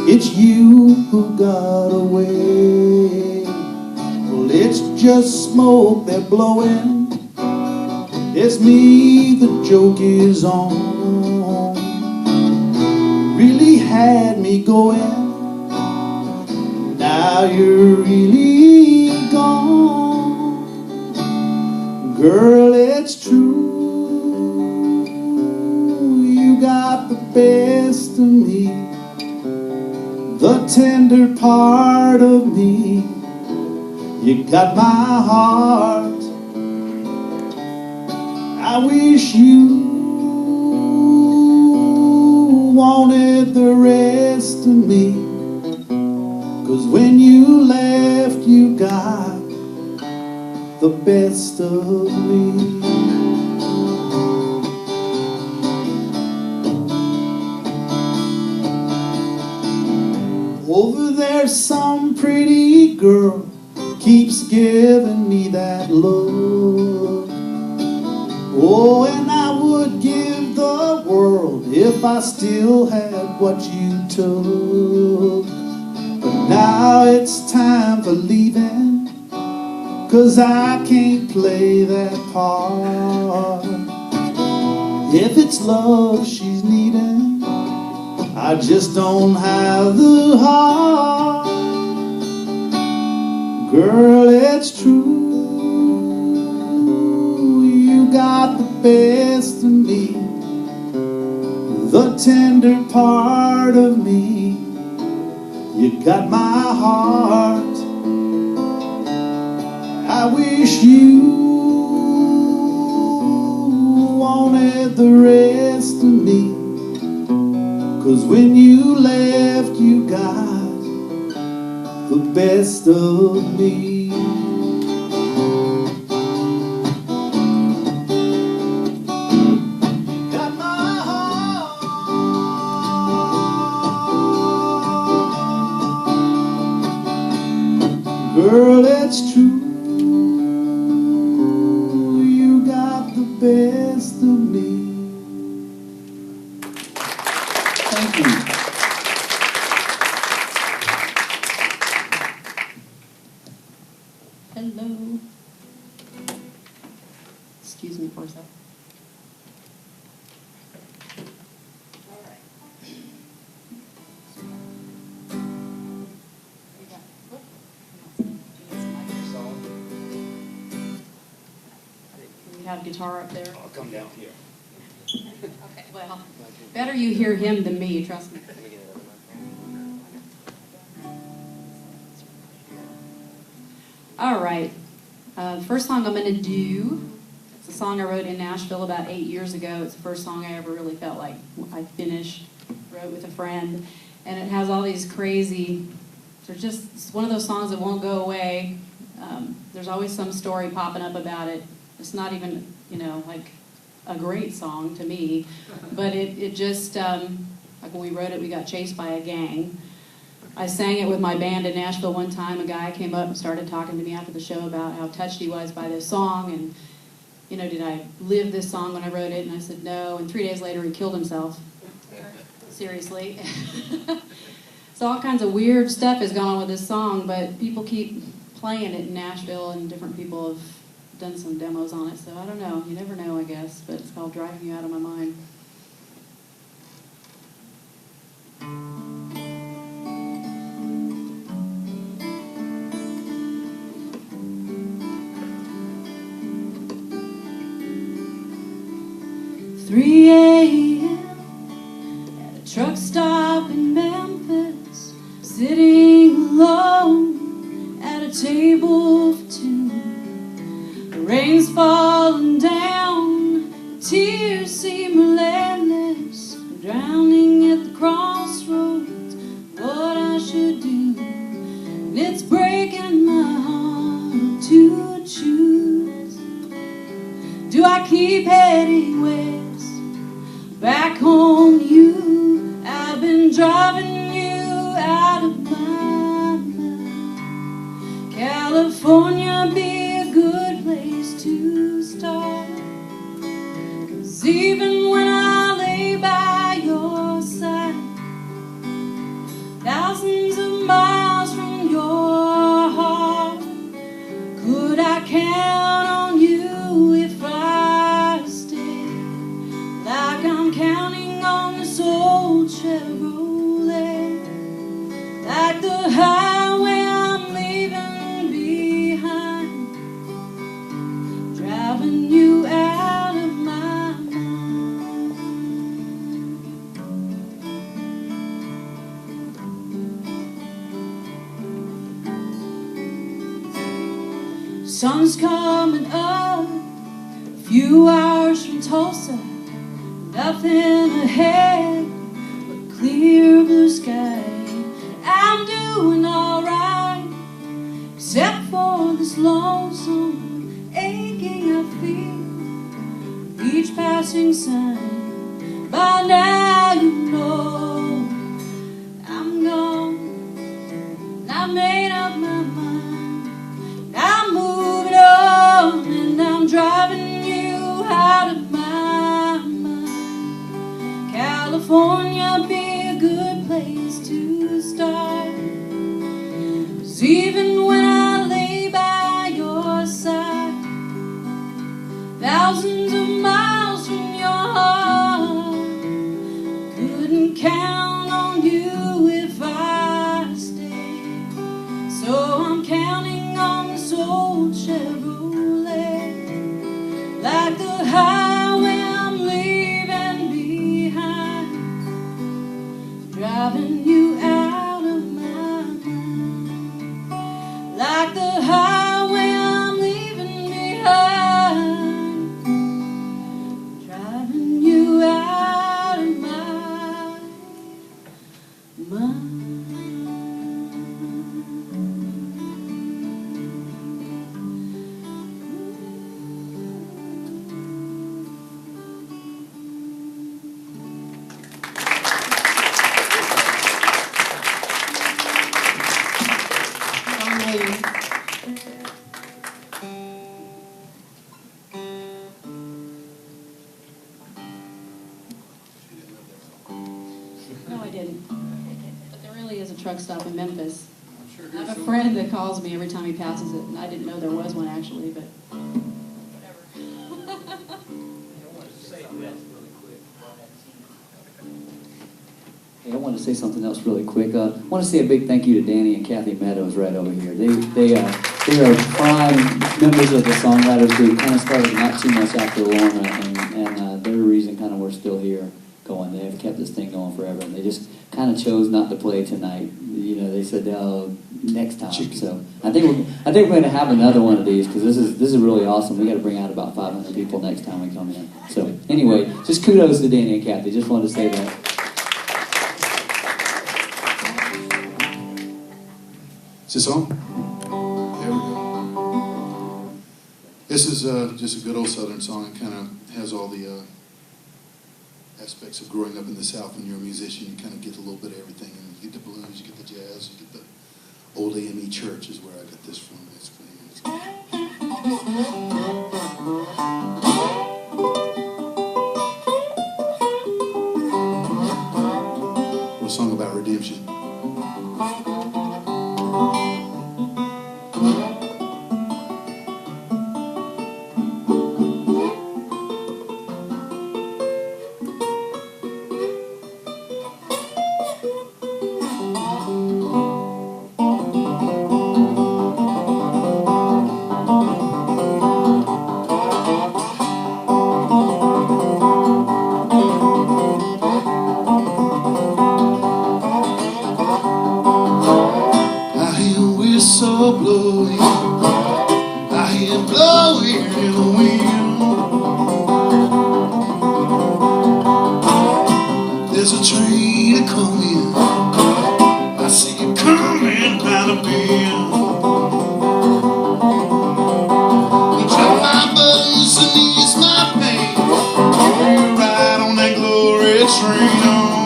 it's you who got away. Well, it's just smoke they're blowing. It's me the joke is on. Really had me going. Now you're really gone. Girl, it's true. You got the best of me. The tender part of me. You got my heart. I wish you wanted the rest of me. got the best of me. Over there some pretty girl keeps giving me that look. Oh, and I would give the world if I still had what you took. But now it's time for leaving, 'cause I can't play that part. If it's love she's needing, I just don't have the heart. Girl, it's true, you got the best of me, the tender part of me. You got my heart. I wish you wanted the rest of me, 'cause when you left, you got the best of me. Got my heart. Girl, it's true, you got the best of me. Thank you. Hello. Excuse me for a second. All right. We have guitar up there. I'll come down here. Okay, well, better you hear him than me, trust me. All right. First song I'm going to do, it's a song I wrote in Nashville about 8 years ago. It's the first song I ever really felt like I finished, wrote with a friend. And it has all these crazy, it's one of those songs that won't go away. There's always some story popping up about it. It's not even, like a great song to me, but it just, like when we wrote it, we got chased by a gang. I sang it with my band in Nashville one time. A guy came up and started talking to me after the show about how touched he was by this song, and, did I live this song when I wrote it? And I said no, and 3 days later he killed himself. Seriously. So all kinds of weird stuff has gone on with this song, but people keep playing it in Nashville, and different people have done some demos on it, so I don't know. You never know, I guess, but it's called Driving You Out of My Mind. 3 a.m. at a truck stop in Memphis, sitting alone at a table for two. The rain's falling down, tears seem relentless, drowning at the crossroads, what I should do. And it's breaking my heart to choose. Do I keep heading west, back home to you? I've been driving you out of my mind. California be a good place to start, 'cause even when I lay by your side, thousands of miles from your heart, could I count on you if I stay, like I'm counting on this old Chevrolet, like the highway I'm leaving behind, driving you out of my mind. Sun's coming up, a few hours from Tulsa, nothing ahead but clear blue sky. I'm doing alright, except for this lonesome aching I feel, each passing sign, by now you know I'm gone. I made up my mind, I'm moving on, and I'm driving you out of my mind. California be a good place to start, 'cause even when I lay by your side, thousands of miles from your heart, couldn't count on you if I stayed. So I'm counting on this old Chevrolet, like the highway I'm leaving behind, driving you out of my mind, like the highway I'm leaving behind, driving you out of my mind. No, I didn't. But there really is a truck stop in Memphis. I have a friend that calls me every time he passes it, and I didn't know there was one actually, but whatever. Hey, I want to say something else really quick. I want to say a big thank you to Danny and Kathy Meadows right over here. They are prime members of the Songwriters group, kind of started not too much after Lorna, and they're the reason kind of we're still here going. They have kept this thing going forever, and they just kind of chose not to play tonight. You know, they said, "Oh, next time." So I think we're going to have another one of these, because this is really awesome. We got to bring out about 500 people next time we come in. So anyway, just kudos to Danny and Kathy. Just wanted to say that. Is this on? There we go. This is just a good old Southern song. It kind of has all the aspects of growing up in the South. When you're a musician, you kind of get a little bit of everything. And you get the blues, you get the jazz, you get the old AME church is where I got this from. A song about redemption. So blowing, I hear blowing in the wind. There's a train coming, I see it coming down the bend. You drop my buzz and ease my pain. You ride on that glory train, alright.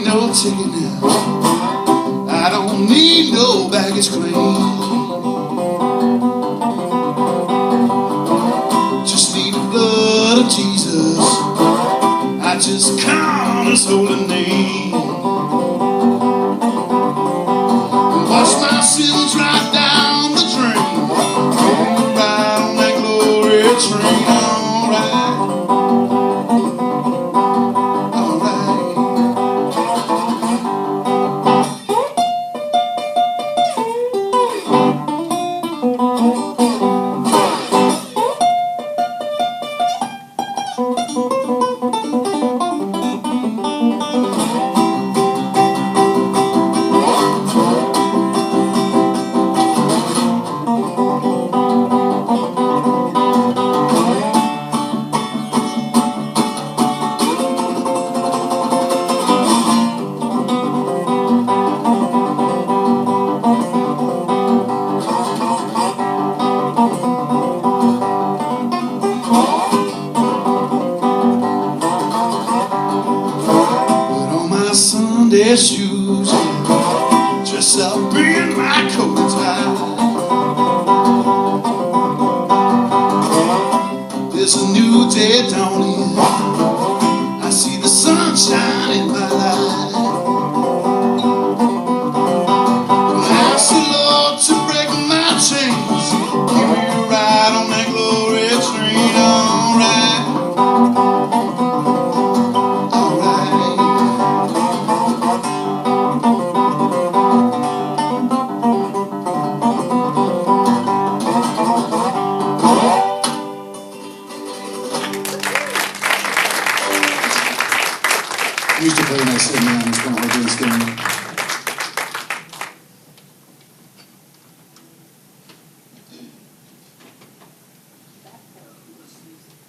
No ticket now, I don't need no baggage claim. Just need the blood of Jesus, I just count his holy name, and wash my sins right down the drain. Ride on that glory train, alright. dress shoes and dress up in my coat and tie. There's a new day dawning. I see the sunshine in my life. I ask the Lord to break my chains, keep me right on that glory train. Alright, alright. I used to play when I was sitting down and spent all day standing.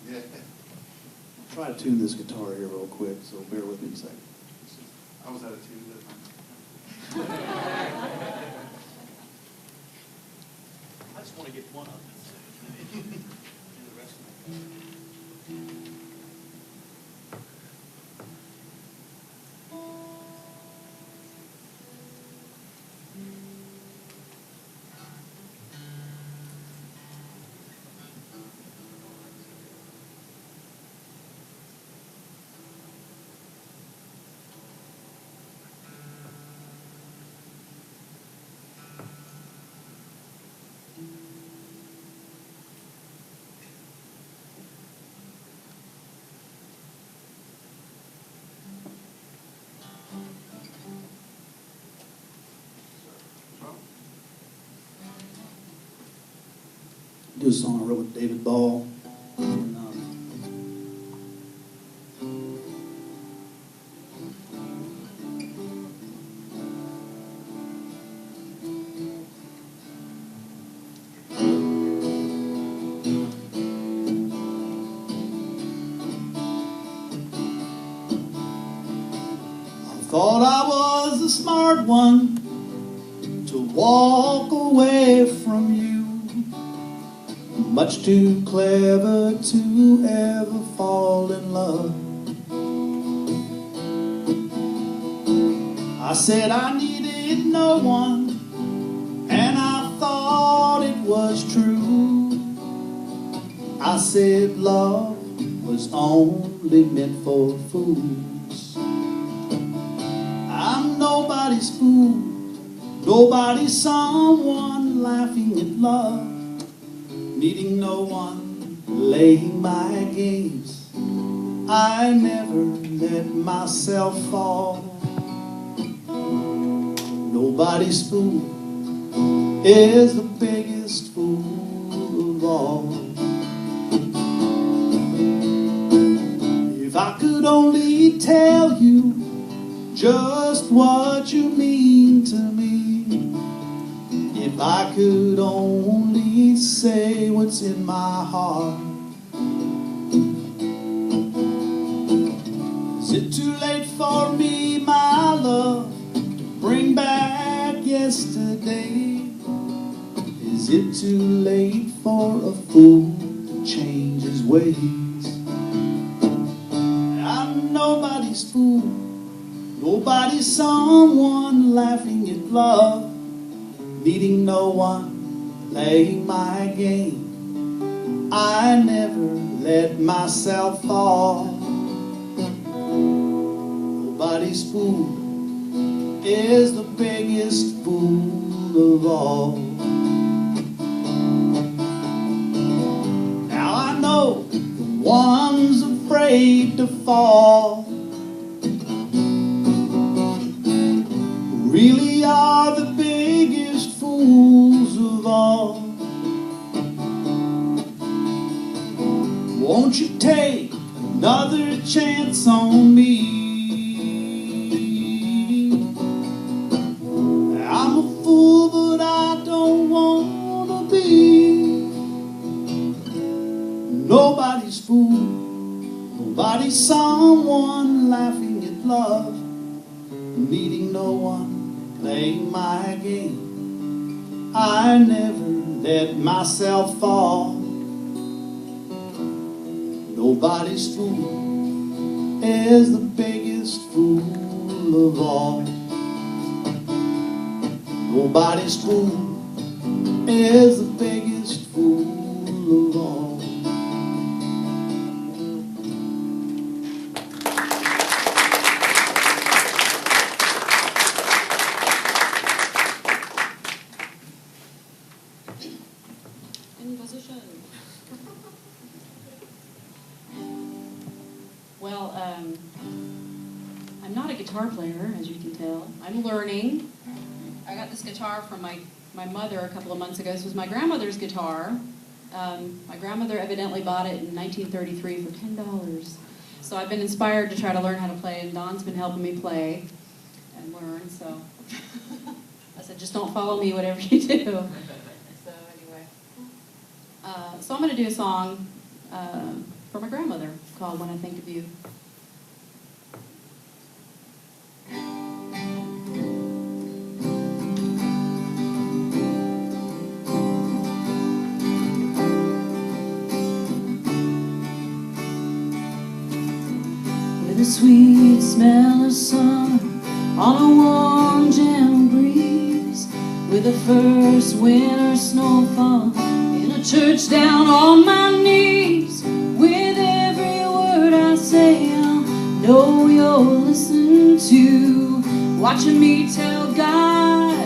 Yeah. Try to tune this guitar here real quick, so bear with me a second. I was out of tune that time. I just want to get one of them. Do the rest of it. Do a song I wrote with David Ball. And, I thought I was the smart one to walk away from you. Much too clever to ever fall in love. I said I needed no one, and I thought it was true. I said love was only meant for fools. I'm nobody's fool, nobody's someone laughing at love. Needing no one, laying my games. I never let myself fall. Nobody's fool is the biggest fool of all. If I could only tell you just what you mean to me, if I could only say what's in my heart. Is it too late for me, my love, to bring back yesterday? Is it too late for a fool to change his ways? I'm nobody's fool, nobody's someone laughing at love. Needing no one, playing my game. I never let myself fall. Nobody's fool is the biggest fool of all. Now I know the one's afraid to fall really are the biggest fools of all. Won't you take another chance on me? I'm a fool, but I don't want to be. Nobody's fool, nobody's someone laughing at love. Needing no one, playing my game. I never let myself fall. Nobody's fool is the biggest fool fool of all. Nobody's fool is the biggest fool of all. In position. Well, I'm not a guitar player, as you can tell. I'm learning. I got this guitar from my mother a couple of months ago. This was my grandmother's guitar. My grandmother evidently bought it in 1933 for $10. So I've been inspired to try to learn how to play, and Don's been helping me play and learn. So I said, just don't follow me, whatever you do. So anyway, so I'm going to do a song for my grandmother called "When I Think of You." The sweet smell of summer on a warm, gentle breeze, with the first winter snowfall in a church down on my knees. With every word I say, I'll know you're listening to, watching me tell God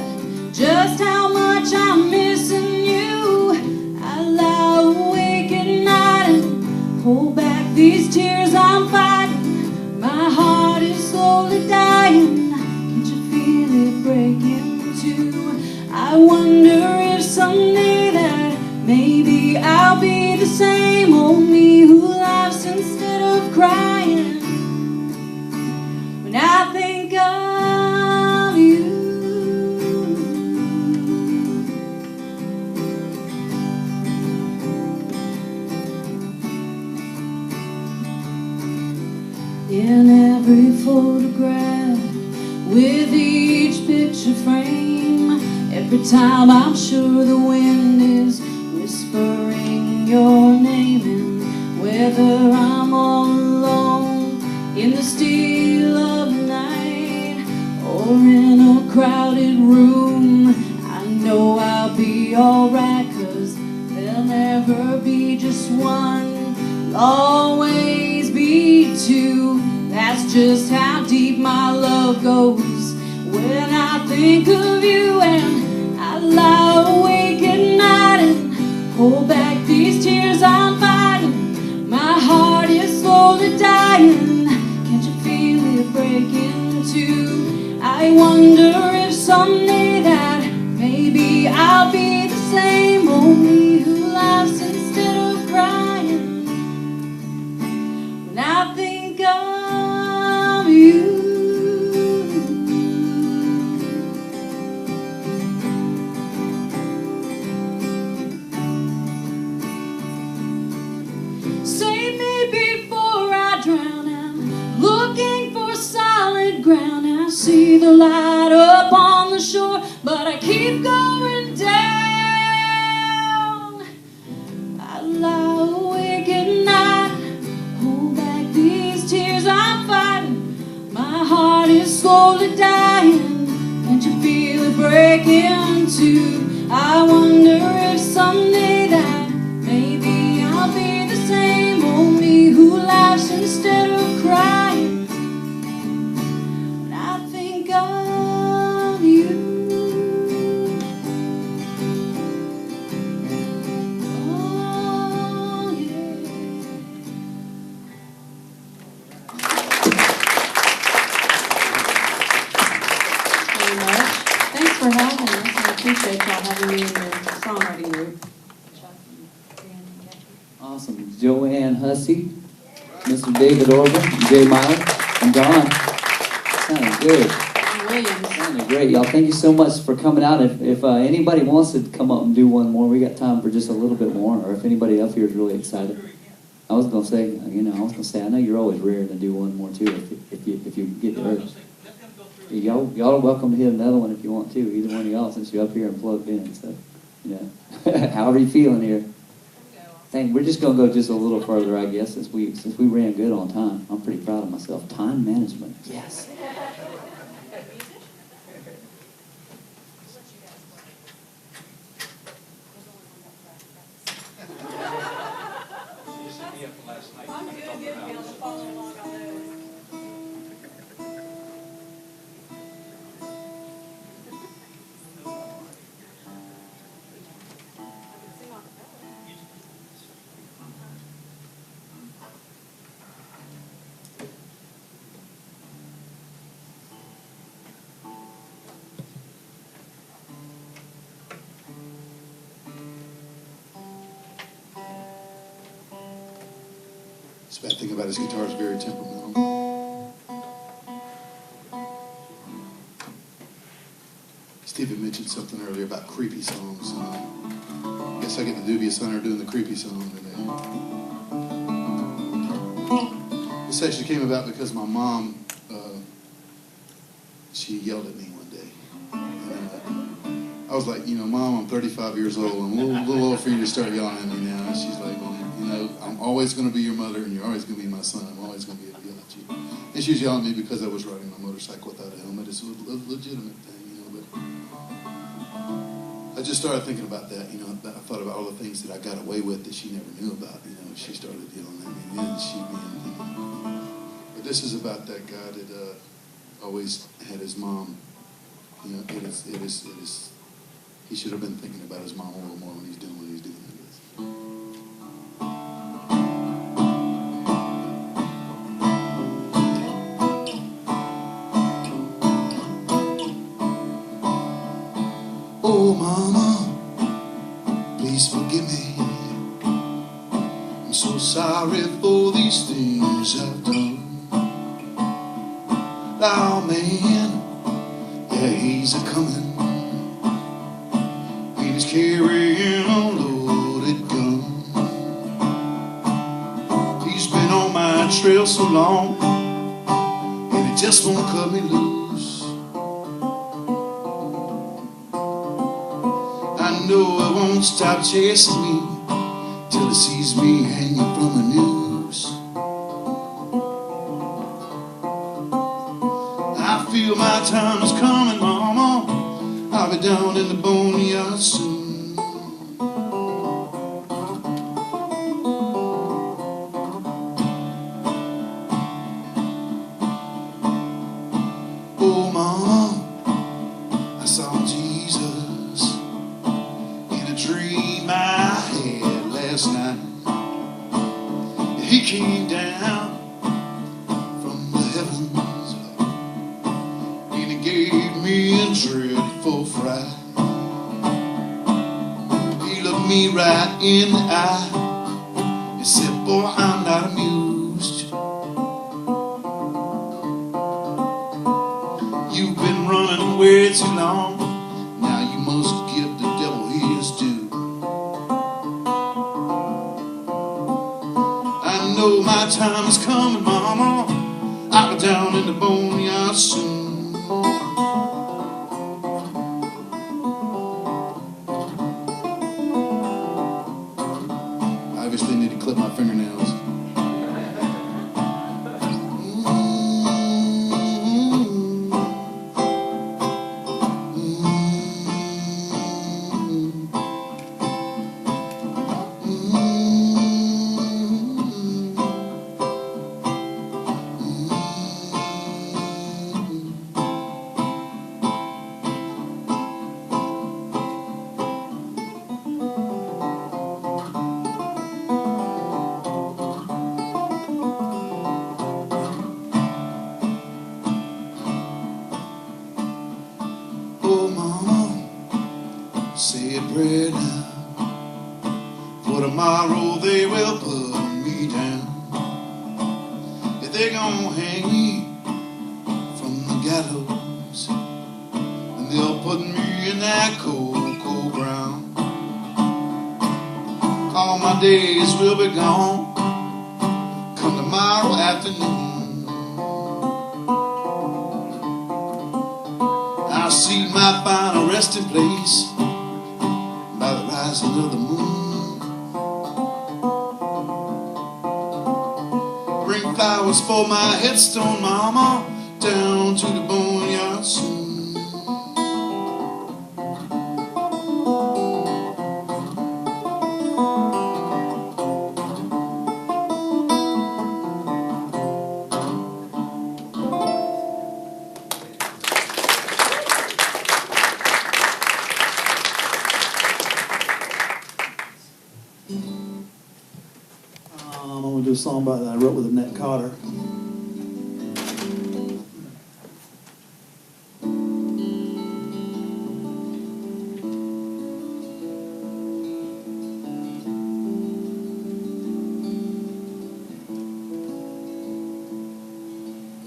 just how much I'm missing you. I lie awake at night and hold back these tears I'm fighting. My heart is slowly dying. Can't you feel it breaking too? I wonder if someday that maybe I'll be the same old me who laughs instead of crying when I think of you. In every photograph, with each picture frame, every time I'm sure the wind is whispering your name. And whether I'm all alone in the still of the night or in a crowded room, I know I'll be alright, 'cause there'll never be just one, there'll always be two. That's just how deep my love goes when I think of you. And I lie awake at night and hold back these tears I'm fighting. My heart is slowly dying. Can't you feel it breaking too? I wonder if someday that maybe I'll be the same old me who laughs instead of crying when I think of you. Save me before I drown. I'm looking for solid ground. I see the light up on the shore, but I keep going down. I lie awake at night, hold back these tears I'm fighting. My heart is slowly dying. Can't you feel it breaking too? I wonder if someday that maybe I'll be the same old me who laughs instead of crying when I think of you. Oh, yeah. Very much. Thanks for having us. I appreciate y'all having me in your songwriting group. Chuck and Dan and Jackie. Awesome. Joanne Hussey, Mr. David Orban, Jay Meyer, and Don. Sounded good. And Williams. Sounded great, y'all. Thank you so much for coming out. If anybody wants to come up and do one more, we got time for just a little bit more. Or if anybody up here is really excited, I was gonna say, I know you're always raring to do one more too. If you get the urge. Y'all are welcome to hit another one if you want to. Either one of y'all, since you're up here and plugged in. So, however you feeling here. We're just gonna go just a little further, I guess, since we ran good on time. I'm pretty proud of myself. Time management, yes. after last night. I'm good, be able to follow along on those. The bad thing about his guitar is very temperamental. Steve had mentioned something earlier about creepy songs. I guess I get the dubious honor of doing the creepy song today. This actually came about because my mom, she yelled at me one day. And, I was like, you know, Mom, I'm 35 years old. I'm a little old for you to start yelling at me now. And she's like, well, you know, I'm always going to be your mother, and you're always going to be my son. I'm always going to be able to yell at you. And she was yelling at me because I was riding my motorcycle without a helmet. It's a legitimate thing, you know. But I just started thinking about that, you know. I thought about all the things that I got away with that she never knew about, you know. She started yelling at me, and then she being, you know. But this is about that guy that always had his mom, you know. It is. He should have been thinking about his mom a little more when he's doing what he's doing, I guess. Oh, Mama, please forgive me. I'm so sorry for these things I've done. Oh, man, yeah, he's a-coming. He's carrying a loaded gun. He's been on my trail so long, and he just won't cut me loose. I know he won't stop chasing me till he sees me hanging from a noose. I feel my time is coming, Mama. I'll be down in the boneyard soon. Oh, Mama, I saw Jesus in a dream I had last night. He came down from the heavens and he gave me a dreadful fright. He looked me right in the eye and said, boy, I'm not amused. You've been running way too long. Now you must give the devil his due. I know my time is coming, Mama. I'll be down in the boneyard soon. I obviously need to clip my fingernails. Oh, Mama, say a prayer now. For tomorrow they will put me down. If they're gonna hang me from the gallows, and they'll put me in that cold, cold ground. All my days will be gone come tomorrow afternoon. I'll see my final resting place by the rising of the moon. Bring flowers for my headstone, Mama, down to the boneyard soon. gonna do a song about that I wrote with Annette Cotter.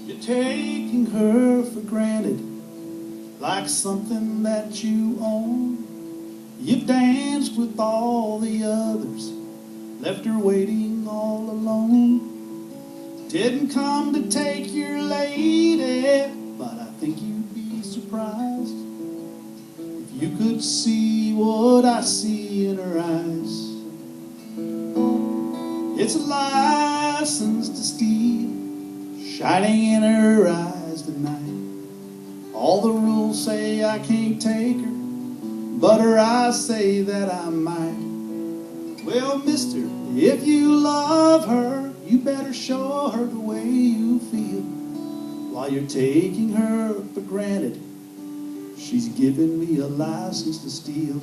You're taking her for granted, like something that you own. You've danced with all the others, left her waiting all alone. Didn't come to take your lady, but I think you'd be surprised if you could see what I see in her eyes. It's a license to steal, shining in her eyes tonight. All the rules say I can't take her, but her eyes say that I might. Well, mister, if you love her, you better show her the way you feel. While you're taking her for granted, she's giving me a license to steal.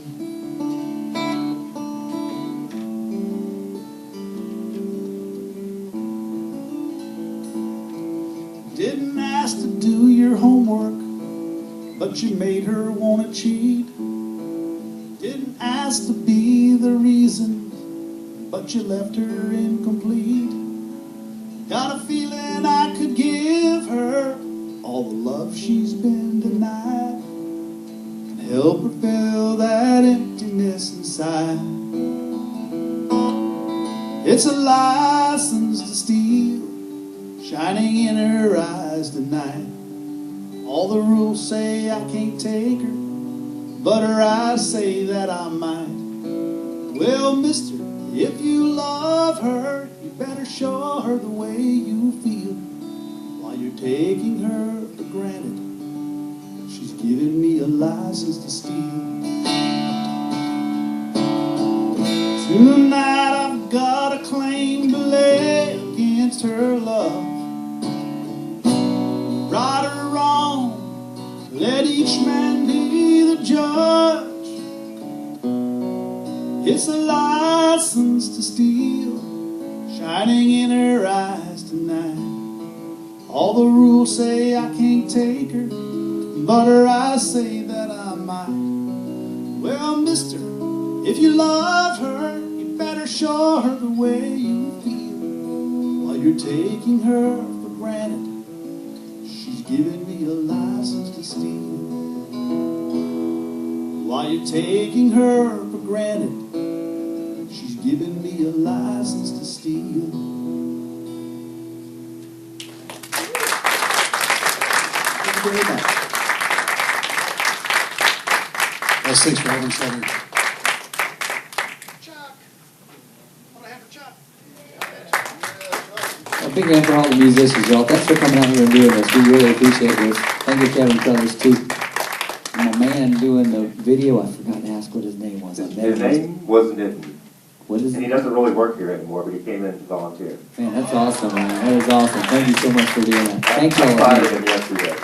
Didn't ask to do your homework, but you made her want to cheat. Didn't ask to be the reason, but you left her incomplete. Got a feeling I could give her all the love she's been denied, and help her fill that emptiness inside. It's a license to steal, shining in her eyes tonight. All the rules say I can't take her, but her eyes say that I might. Well, mister, if you love her, you better show her the way you feel. While you're taking her for granted, she's giving me a license to steal. Tonight I've got a claim to lay against her love. Right or wrong, let each man be the judge. It's a license to steal, shining in her eyes tonight. All the rules say I can't take her, but her eyes say that I might. Well, mister, if you love her, you better show her the way you feel. While you're taking her for granted, she's giving me a license to steal. While you're taking her for granted, she's giving me a license to steal. Thank you very much. Well, thanks for having us out here. A big hand for all the musicians, y'all. Thanks for coming out here and doing this. We really appreciate this. Thank you, Kevin Crothers, too. And my man doing the video, I forgot to ask what his name was. His name wasn't it. What is And he it? doesn't really work here anymore, but he came in to volunteer. Man, that's awesome, man. That is awesome. Thank you so much for doing that. Thank you I all. fired him yesterday.